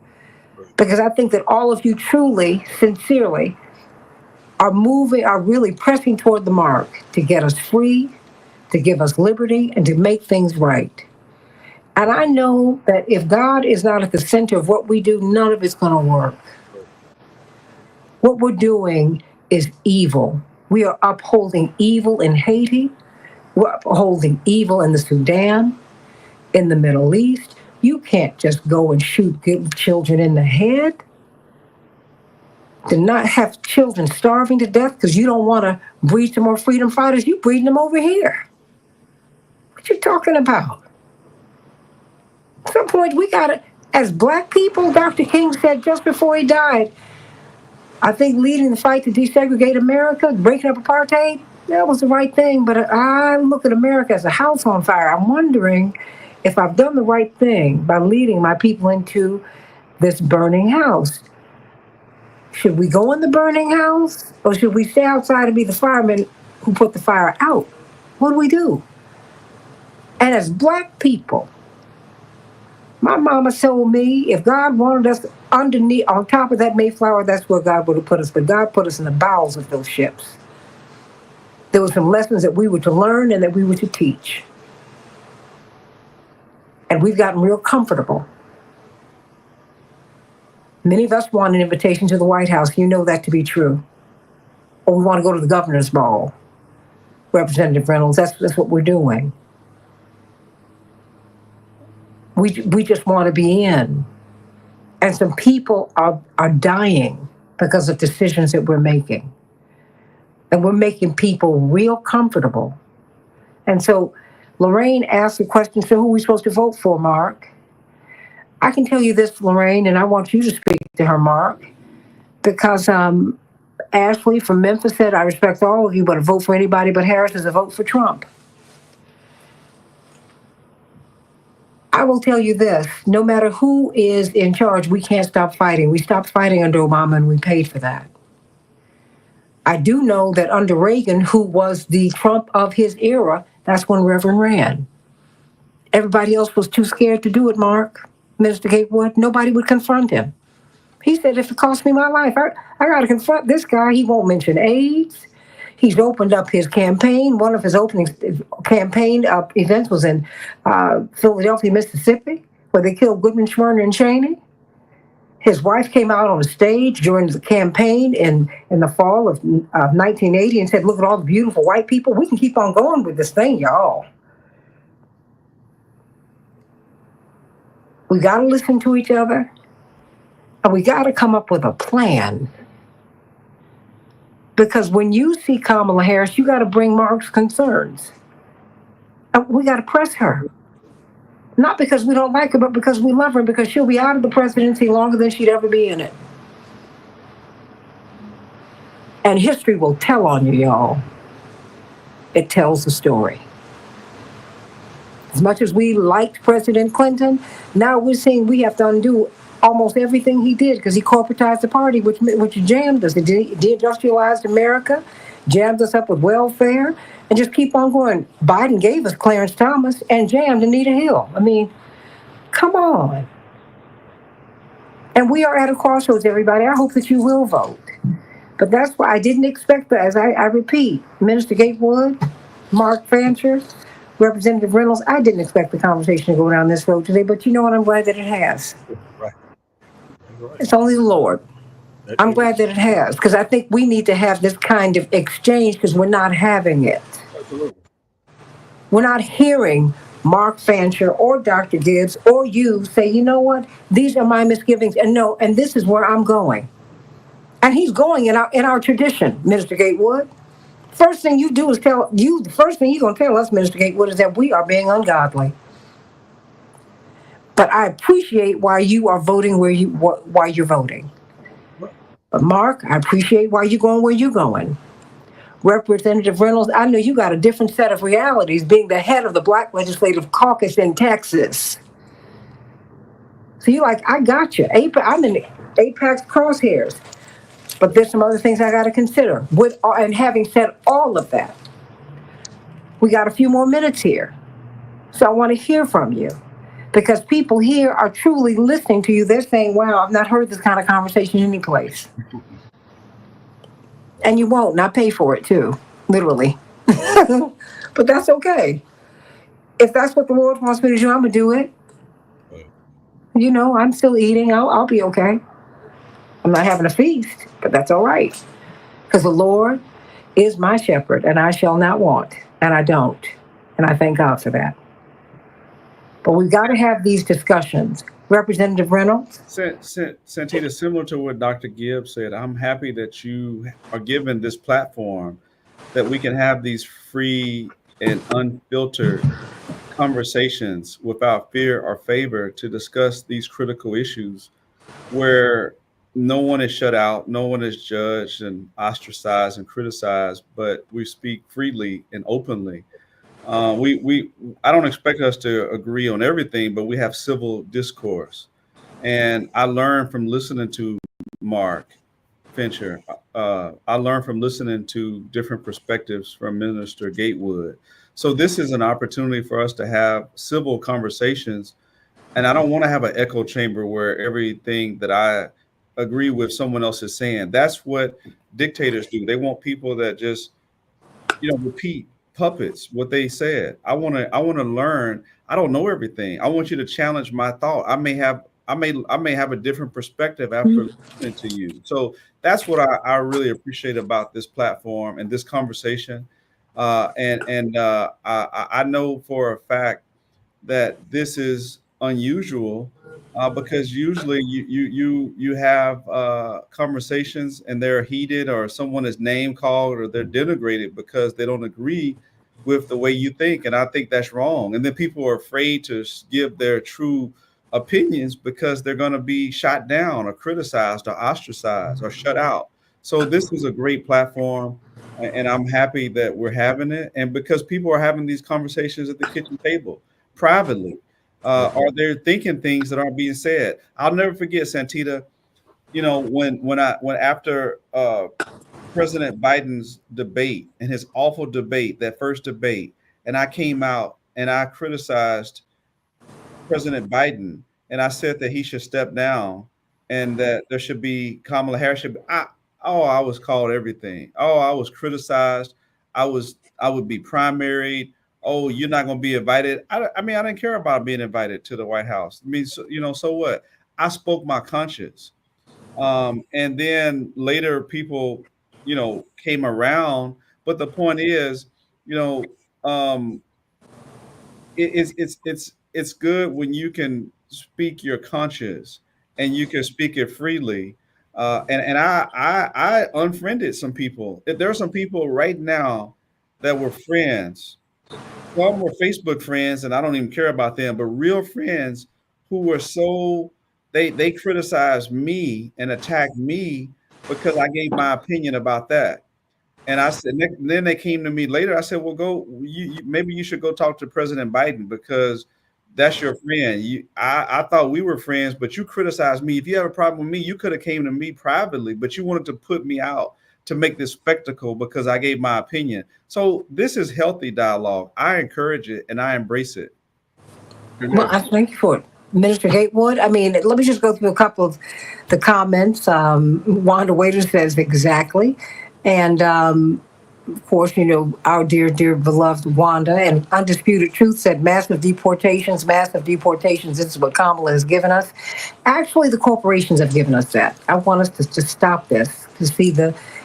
Because I think that all of you truly, sincerely, are really pressing toward the mark to get us free, to give us liberty, and to make things right. And I know that if God is not at the center of what we do, none of it's going to work. What we're doing is evil. We are upholding evil in Haiti. We're upholding evil in the Sudan, in the Middle East. You can't just go and shoot children in the head. To not have children starving to death because you don't want to breed some more freedom fighters, you breeding them over here. What you talking about? At some point, we got to, as black people, Dr. King said just before he died, I think leading the fight to desegregate America, breaking up apartheid, that was the right thing. But I look at America as a house on fire. I'm wondering if I've done the right thing by leading my people into this burning house. Should we go in the burning house, or should we stay outside and be the firemen who put the fire out? What do we do? And as black people, my mama told me if God wanted us underneath, on top of that Mayflower, that's where God would have put us. But God put us in the bowels of those ships. There were some lessons that we were to learn and that we were to teach. And we've gotten real comfortable. Many of us want an invitation to the White House. You know that to be true. Or we want to go to the governor's ball. Representative Reynolds, that's what we're doing. We just want to be in. And some people are dying because of decisions that we're making. And we're making people real comfortable. And so Lorraine asked the question, so who are we supposed to vote for, Mark? I can tell you this, Lorraine, and I want you to speak to her, Mark, because Ashley from Memphis said, I respect all of you, but a vote for anybody but Harris is a vote for Trump. I will tell you this, no matter who is in charge, we can't stop fighting. We stopped fighting under Obama, and we paid for that. I do know that under Reagan, who was the Trump of his era, that's when Reverend ran. Everybody else was too scared to do it, Mark. Minister Gatewood, nobody would confront him. He said, if it costs me my life, I got to confront this guy. He won't mention AIDS. He's opened up his campaign. One of his opening campaign events was in Philadelphia, Mississippi, where they killed Goodman, Schwerner, and Cheney. His wife came out on the stage during the campaign in the fall of 1980 and said, "Look at all the beautiful white people. We can keep on going with this thing, y'all. We got to listen to each other, and we got to come up with a plan." Because when you see Kamala Harris, you got to bring Mark's concerns. And we got to press her. Not because we don't like her, but because we love her, because she'll be out of the presidency longer than she'd ever be in it. And history will tell on you, y'all. It tells the story. As much as we liked President Clinton, now we're seeing we have to undo almost everything he did because he corporatized the party, which jammed us. It deindustrialized America, jammed us up with welfare, and just keep on going. Biden gave us Clarence Thomas and jammed Anita Hill. I mean, come on. And we are at a crossroads, everybody. I hope that you will vote. But that's why I didn't expect that. As I repeat, Minister Gatewood, Mark Fancher, Representative Reynolds, I didn't expect the conversation to go down this road today, but you know what? I'm glad that it has. Right. Right. It's only the Lord. I'm glad that it has, because I think we need to have this kind of exchange because we're not having it. Absolutely. We're not hearing Mark Fancher or Dr. Gibbs or you say, you know what? These are my misgivings, and no, and this is where I'm going. And he's going in our tradition, Minister Gatewood. First thing you do is the first thing you're going to tell us, Minister Gatewood, is that we are being ungodly. But I appreciate why you are voting why you're voting. But Mark, I appreciate why you're going where you're going. Representative Reynolds, I know you got a different set of realities being the head of the Black Legislative Caucus in Texas. So you're like, I got you. I'm in AIPAC's crosshairs. But there's some other things I got to consider. And having said all of that, we got a few more minutes here. So I want to hear from you. Because people here are truly listening to you. They're saying, wow, I've not heard this kind of conversation anyplace. And you won't, and I pay for it too, literally. But that's okay. If that's what the Lord wants me to do, I'm going to do it. You know, I'm still eating. I'll be okay. I'm not having a feast, but that's all right. Because the Lord is my shepherd, and I shall not want, and I don't. And I thank God for that. But we've got to have these discussions. Representative Reynolds? Santita, similar to what Dr. Gibbs said, I'm happy that you are given this platform that we can have these free and unfiltered conversations without fear or favor to discuss these critical issues where no one is shut out, no one is judged and ostracized and criticized, but we speak freely and openly. I don't expect us to agree on everything, but we have civil discourse. And I learned from listening to Mark Fincher. I learned from listening to different perspectives from Minister Gatewood. So this is an opportunity for us to have civil conversations. And I don't want to have an echo chamber where everything that I agree with someone else is saying. That's what dictators do. They want people that just, repeat puppets what they said. I want to learn. I don't know everything. I want you to challenge my thought. I may have a different perspective after listening to you. So that's what I really appreciate about this platform and this conversation. I know for a fact that this is unusual because usually you have conversations and they're heated, or someone is name called, or they're denigrated because they don't agree with the way you think. And I think that's wrong. And then people are afraid to give their true opinions because they're going to be shot down or criticized or ostracized or shut out. So this is a great platform, and I'm happy that we're having it. And because people are having these conversations at the kitchen table privately, or they're thinking things that aren't being said. I'll never forget, Santita, when after President Biden's debate and his awful debate, that first debate, and I came out and I criticized President Biden, and I said that he should step down and that there should be Kamala Harris. Oh, I was called everything. Oh, I was criticized. I would be primaried. Oh, you're not going to be invited. I mean, I didn't care about being invited to the White House. I mean, so, so what? I spoke my conscience. And then later people, came around. But the point is, you know, um, it's good when you can speak your conscience and you can speak it freely. And I unfriended some people. There are some people right now that were friends. Some were Facebook friends, and I don't even care about them. But real friends who were so they criticized me and attacked me because I gave my opinion about that. And I said, then they came to me later. I said, well, maybe you should go talk to President Biden because that's your friend. I thought we were friends, but you criticized me. If you have a problem with me, you could have came to me privately, but you wanted to put me out to make this spectacle because I gave my opinion. So this is healthy dialogue. I encourage it and I embrace it. Well, I thank you for it. Minister Gatewood, I mean, let me just go through a couple of the comments. Wanda Waiter says exactly. And of course, our dear, dear beloved Wanda and Undisputed Truth said massive deportations. This is what Kamala has given us. Actually, the corporations have given us that. I want us to stop this, to see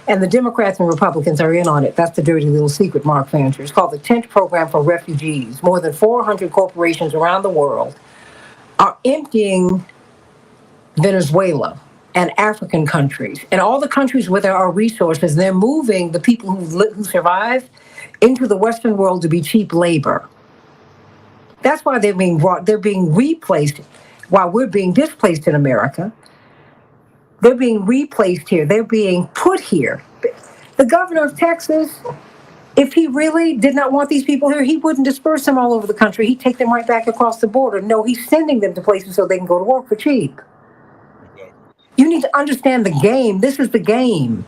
and the Democrats and Republicans are in on it. That's the dirty little secret, Mark Fancher. It's called the Tent Program for Refugees. More than 400 corporations around the world are emptying Venezuela and African countries and all the countries where there are resources. They're moving the people who survive into the Western world to be cheap labor. That's why they're being replaced while we're being displaced in America. They're being replaced here. They're being put here. The governor of Texas, if he really did not want these people here, he wouldn't disperse them all over the country. He'd take them right back across the border. No, he's sending them to places so they can go to work for cheap. You need to understand the game. This is the game.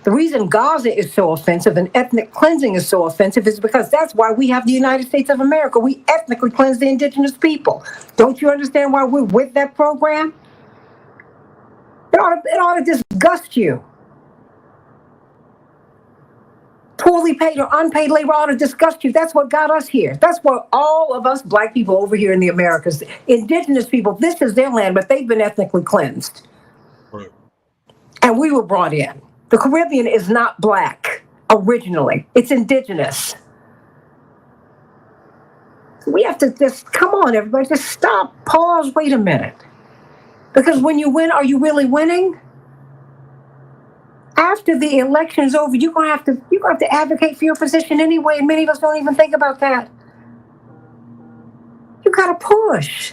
The reason Gaza is so offensive and ethnic cleansing is so offensive is because that's why we have the United States of America. We ethnically cleanse the indigenous people. Don't you understand why we're with that program? It ought to disgust you. Poorly paid or unpaid labor ought to disgust you. That's what got us here. That's what all of us black people over here in the Americas, indigenous people, this is their land, but they've been ethnically cleansed. Right. And we were brought in. The Caribbean is not black originally. It's indigenous. We have to just, come on, everybody, just stop, pause, wait a minute. Because when you win, are you really winning? After the election is over, you're gonna have to advocate for your position anyway, and many of us don't even think about that. You gotta push.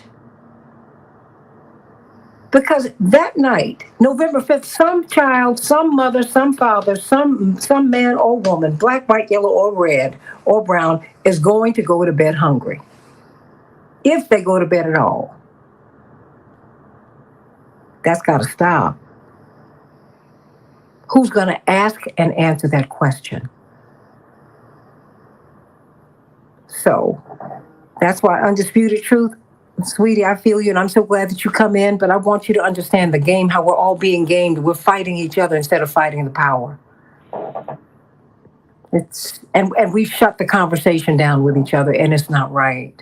Because that night, November 5th, some child, some mother, some father, some man or woman, black, white, yellow, or red, or brown, is going to go to bed hungry. If they go to bed at all. That's gotta stop. Who's gonna ask and answer that question? So, that's why Undisputed Truth, sweetie, I feel you, and I'm so glad that you come in, but I want you to understand the game, how we're all being gamed. We're fighting each other instead of fighting the power. And we've shut the conversation down with each other, and it's not right.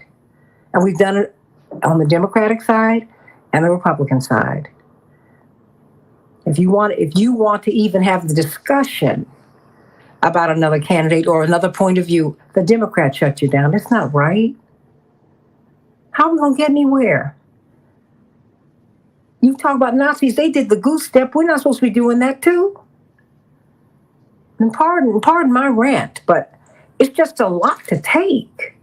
And we've done it on the Democratic side and the Republican side. If you want to even have the discussion about another candidate or another point of view, the Democrats shut you down. It's not right. How are we going to get anywhere? You talk about Nazis, they did the goose step. We're not supposed to be doing that too. And pardon my rant, but it's just a lot to take.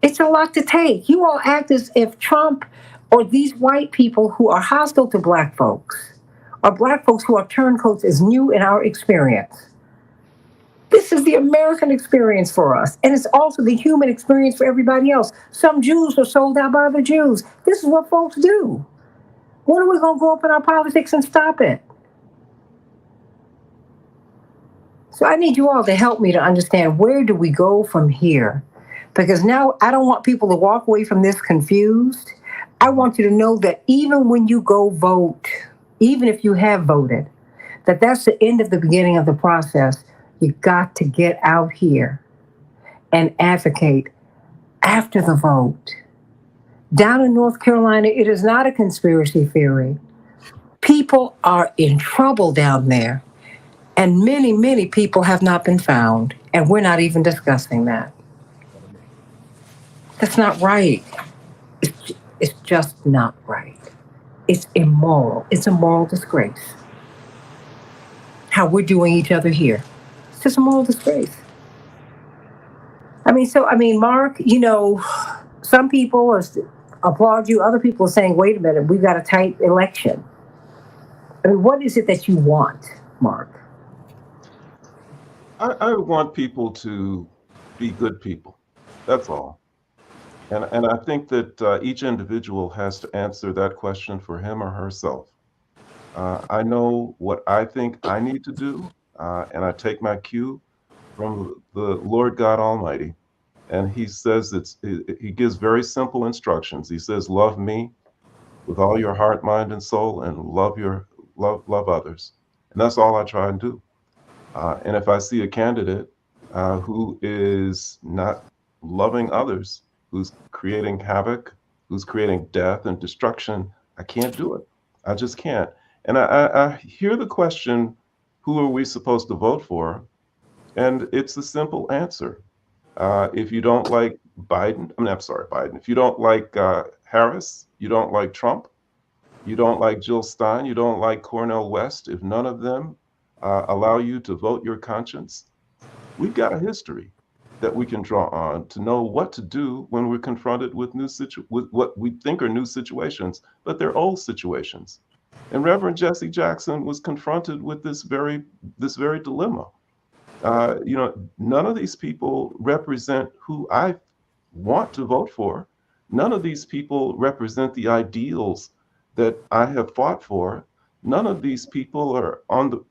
It's a lot to take. You all act as if Trump or these white people who are hostile to black folks or black folks who are turncoats is new in our experience. This is the American experience for us, and it's also the human experience for everybody else. Some Jews are sold out by other Jews. This is what folks do. When are we going to go up in our politics and stop it? So I need you all to help me to understand, where do we go from here? Because now I don't want people to walk away from this confused. I want you to know that even when you go vote, even if you have voted, that's the end of the beginning of the process. You got to get out here and advocate after the vote. Down in North Carolina, it is not a conspiracy theory. People are in trouble down there, and many, many people have not been found, and we're not even discussing that. That's not right. It's just not right. It's immoral. It's a moral disgrace. How we're doing each other here. It's just a moral disgrace. Mark, some people applaud you. Other people are saying, wait a minute, we've got a tight election. What is it that you want, Mark? I want people to be good people. That's all. And I think that each individual has to answer that question for him or herself. I know what I think I need to do, and I take my cue from the Lord God Almighty. And he says he gives very simple instructions. He says, love me with all your heart, mind, and soul, and love others. And that's all I try and do. And if I see a candidate who is not loving others, who's creating havoc, who's creating death and destruction, I can't do it. I just can't. And I hear the question, who are we supposed to vote for? And it's a simple answer. If you don't like Biden, I'm sorry, Biden. If you don't like Harris, you don't like Trump, you don't like Jill Stein, you don't like Cornel West, if none of them allow you to vote your conscience, we've got a history that we can draw on to know what to do when we're confronted with with what we think are new situations, but they're old situations. And Reverend Jesse Jackson was confronted with this very dilemma. None of these people represent who I want to vote for. None of these people represent the ideals that I have fought for. None of these people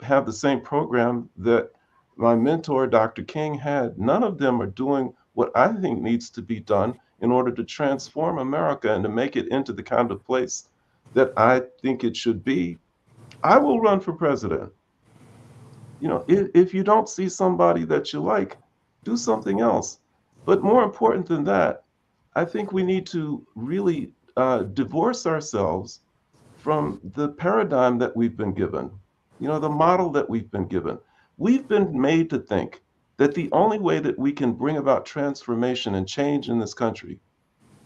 have the same program that my mentor, Dr. King, had. None of them are doing what I think needs to be done in order to transform America and to make it into the kind of place that I think it should be. I will run for president. If you don't see somebody that you like, do something else. But more important than that, I think we need to really divorce ourselves from the paradigm that we've been given, the model that we've been given. We've been made to think that the only way that we can bring about transformation and change in this country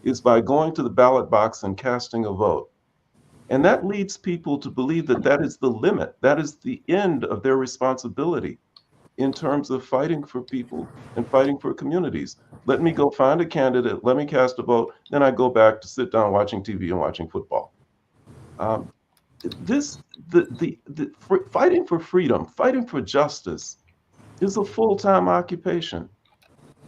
is by going to the ballot box and casting a vote. And that leads people to believe that that is the limit, that is the end of their responsibility in terms of fighting for people and fighting for communities. Let me go find a candidate, let me cast a vote, then I go back to sit down watching TV and watching football. Fighting for freedom, fighting for justice is a full-time occupation.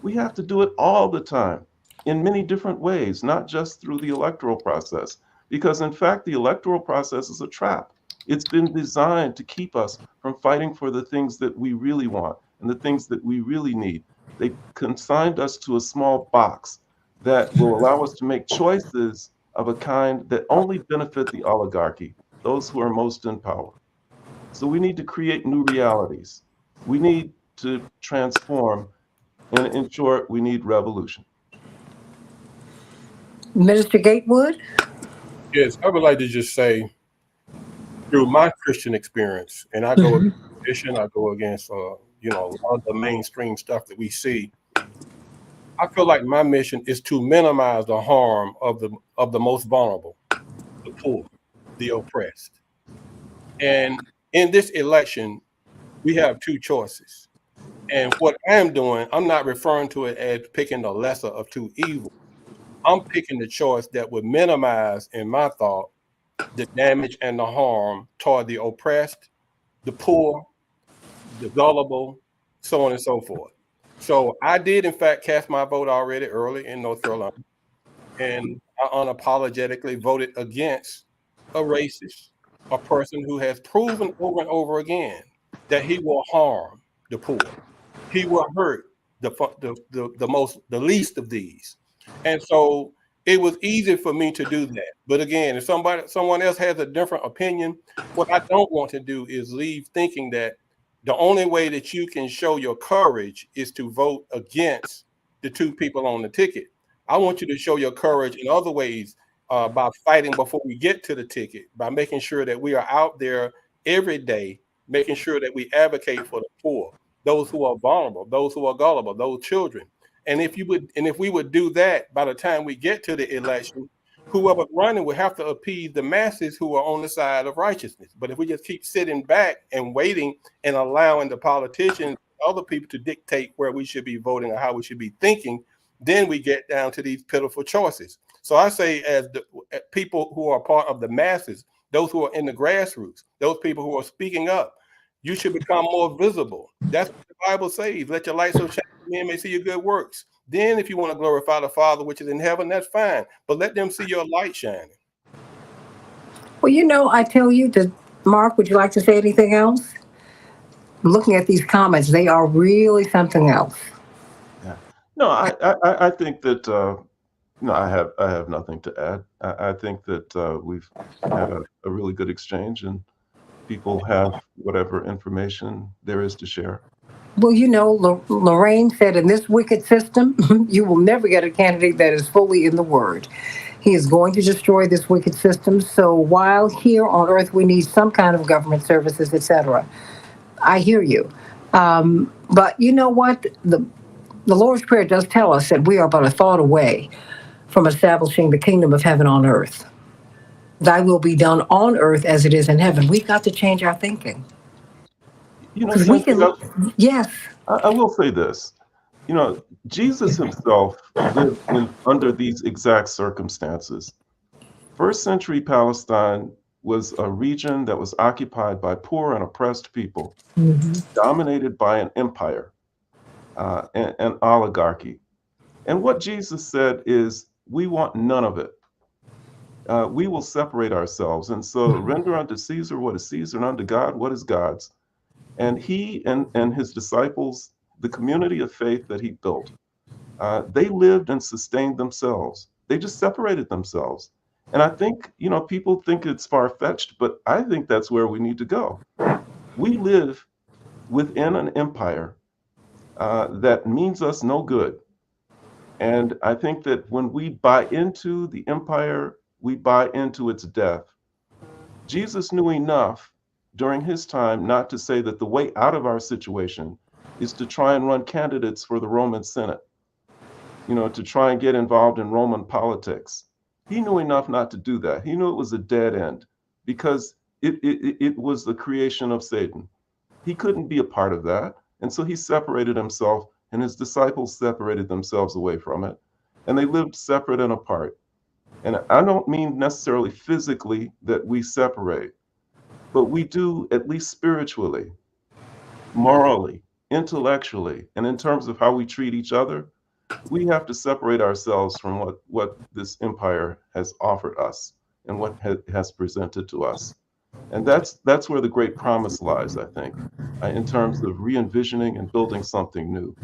We have to do it all the time in many different ways, not just through the electoral process. Because in fact, the electoral process is a trap. It's been designed to keep us from fighting for the things that we really want and the things that we really need. They consigned us to a small box that will allow us to make choices of a kind that only benefit the oligarchy, those who are most in power. So we need to create new realities. We need to transform, and in short, we need revolution. Minister Gatewood? Yes, I would like to just say, through my Christian experience, and I go against tradition, I go against a lot of the mainstream stuff that we see. I feel like my mission is to minimize the harm of the most vulnerable, the poor, the oppressed. And in this election, we have two choices. And what I'm doing, I'm not referring to it as picking the lesser of two evils. I'm picking the choice that would minimize, in my thought, the damage and the harm toward the oppressed, the poor, the gullible, so on and so forth. So I did, in fact, cast my vote already early in North Carolina, and I unapologetically voted against a racist, a person who has proven over and over again that he will harm the poor. He will hurt the least of these. And so it was easy for me to do that. But again, if someone else has a different opinion, what I don't want to do is leave thinking that the only way that you can show your courage is to vote against the two people on the ticket. I want you to show your courage in other ways, by fighting before we get to the ticket, by making sure that we are out there every day, making sure that we advocate for the poor, those who are vulnerable, those who are gullible, those children. And if we would do that, by the time we get to the election, whoever's running would have to appease the masses who are on the side of righteousness. But if we just keep sitting back and waiting and allowing the politicians, other people to dictate where we should be voting or how we should be thinking, then we get down to these pitiful choices. So I say, as people who are part of the masses, those who are in the grassroots, those people who are speaking up, you should become more visible. That's what the Bible says. Let your light so shine that men may see your good works. Then if you want to glorify the Father which is in heaven, that's fine. But let them see your light shining. Well, I tell you, Mark, would you like to say anything else? Looking at these comments, they are really something else. Yeah. No, I think that no, I have nothing to add. I think that we've had a really good exchange, and people have whatever information there is to share. Well, Lorraine said, in this wicked system, you will never get a candidate that is fully in the Word. He is going to destroy this wicked system. So while here on earth we need some kind of government services, etc., I hear you. But you know what? The Lord's Prayer does tell us that we are but a thought away from establishing the kingdom of heaven on earth. Thy will be done on earth as it is in heaven. We've got to change our thinking. Cynthia, Yes. I will say this. Jesus himself lived under these exact circumstances. First century Palestine was a region that was occupied by poor and oppressed people, dominated by an empire, an oligarchy. And what Jesus said is, we want none of it. We will separate ourselves. And so render unto Caesar what is Caesar, and unto God what is God's. And he and his disciples, the community of faith that he built, they lived and sustained themselves. They just separated themselves. And I think, people think it's far-fetched, but I think that's where we need to go. We live within an empire that means us no good. And I think that when we buy into the empire, we buy into its death. Jesus knew enough during his time not to say that the way out of our situation is to try and run candidates for the Roman Senate, to try and get involved in Roman politics. He knew enough not to do that. He knew it was a dead end because it was the creation of Satan. He couldn't be a part of that. And so he separated himself, and his disciples separated themselves away from it. And they lived separate and apart. And I don't mean necessarily physically that we separate, but we do, at least spiritually, morally, intellectually, and in terms of how we treat each other. We have to separate ourselves from what this empire has offered us and what has presented to us. And that's where the great promise lies, I think, in terms of re-envisioning and building something new.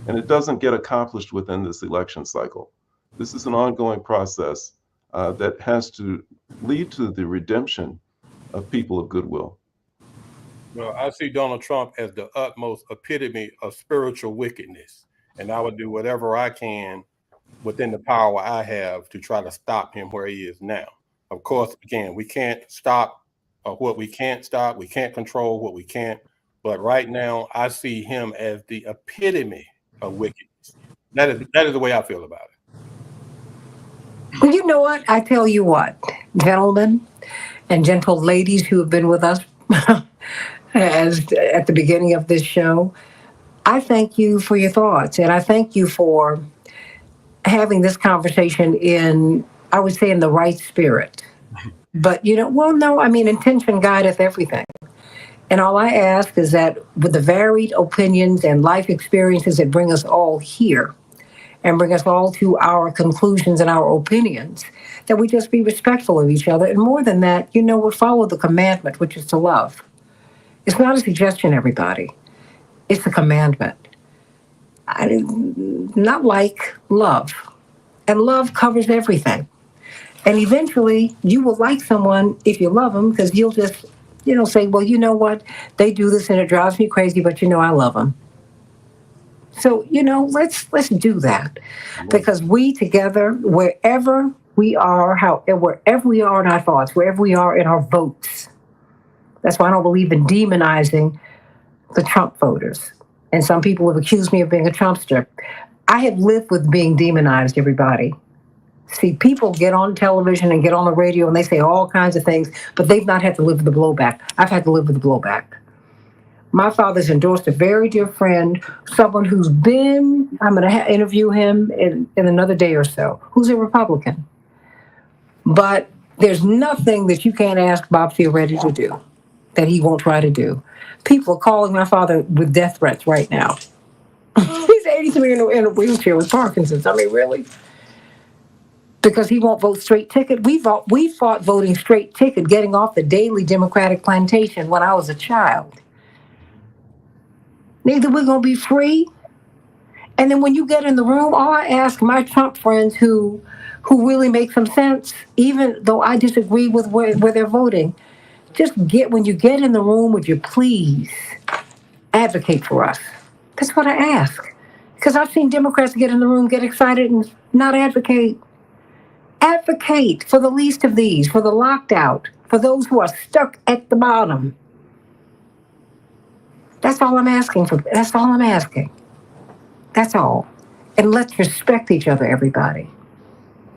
And it doesn't get accomplished within this election cycle. This is an ongoing process that has to lead to the redemption of people of goodwill. Well, I see Donald Trump as the utmost epitome of spiritual wickedness. And I would do whatever I can within the power I have to try to stop him where he is now. Of course, again, we can't stop what we can't stop. We can't control what we can't. But right now, I see him as the epitome of wickedness. That is the way I feel about it. Well, you know what? I tell you what, gentlemen and gentle ladies who have been with us as at the beginning of this show, I thank you for your thoughts, and I thank you for having this conversation in, I would say, in the right spirit. But, intention guideth everything. And all I ask is that with the varied opinions and life experiences that bring us all here and bring us all to our conclusions and our opinions, that we just be respectful of each other. And more than that, we follow the commandment, which is to love. It's not a suggestion, everybody. It's a commandment. Not like love. And love covers everything. And eventually you will like someone if you love them, because you'll just, say, well, you know what? They do this and it drives me crazy, but I love them. So, let's do that, because we together, wherever we are, wherever we are in our thoughts, wherever we are in our votes. That's why I don't believe in demonizing the Trump voters. And some people have accused me of being a Trumpster. I have lived with being demonized, everybody. See, people get on television and get on the radio and they say all kinds of things, but they've not had to live with the blowback. I've had to live with the blowback. My father's endorsed a very dear friend, someone who's been, I'm going to interview him in another day or so, who's a Republican. But there's nothing that you can't ask Bob Fioretti to do that he won't try to do. People are calling my father with death threats right now. He's 83 in a wheelchair with Parkinson's. I mean, really? Because he won't vote straight ticket. We fought voting straight ticket, getting off the daily Democratic plantation when I was a child. Neither we're going to be free. And then when you get in the room, all I ask my Trump friends who really make some sense, even though I disagree with where they're voting, when you get in the room, would you please advocate for us? That's what I ask. Because I've seen Democrats get in the room, get excited, and not advocate. Advocate for the least of these, for the locked out, for those who are stuck at the bottom. That's all I'm asking for. That's all I'm asking. That's all. And let's respect each other, everybody.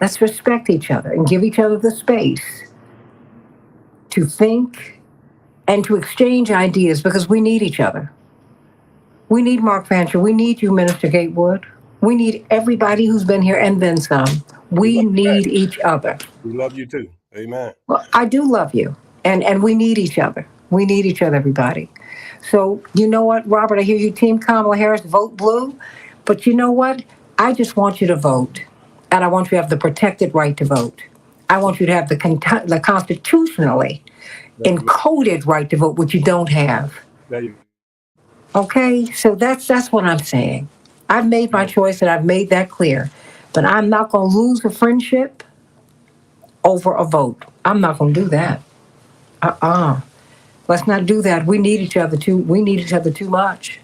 Let's respect each other and give each other the space to think and to exchange ideas, because we need each other. We need Mark Fancher. We need you, Minister Gatewood. We need everybody who's been here and then some. We need each other. We love you too. Amen. Well, I do love you. And we need each other. We need each other, everybody. So, you know what, Robert, I hear you, Team Kamala Harris, vote blue. But you know what? I just want you to vote. And I want you to have the protected right to vote. I want you to have the constitutionally encoded right to vote, which you don't have. Okay? So that's what I'm saying. I've made my choice and I've made that clear. But I'm not going to lose a friendship over a vote. I'm not going to do that. Let's not do that. We need each other too. We need each other too much,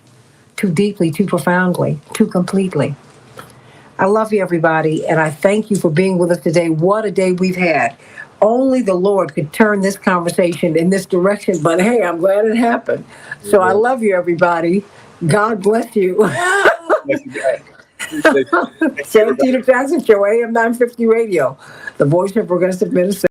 too deeply, too profoundly, too completely. I love you, everybody, and I thank you for being with us today. What a day we've had. Only the Lord could turn this conversation in this direction, but hey, I'm glad it happened. So I love you, everybody. God bless you. Santita Jackson Show, AM 950 Radio, the voice of progressive Minnesota.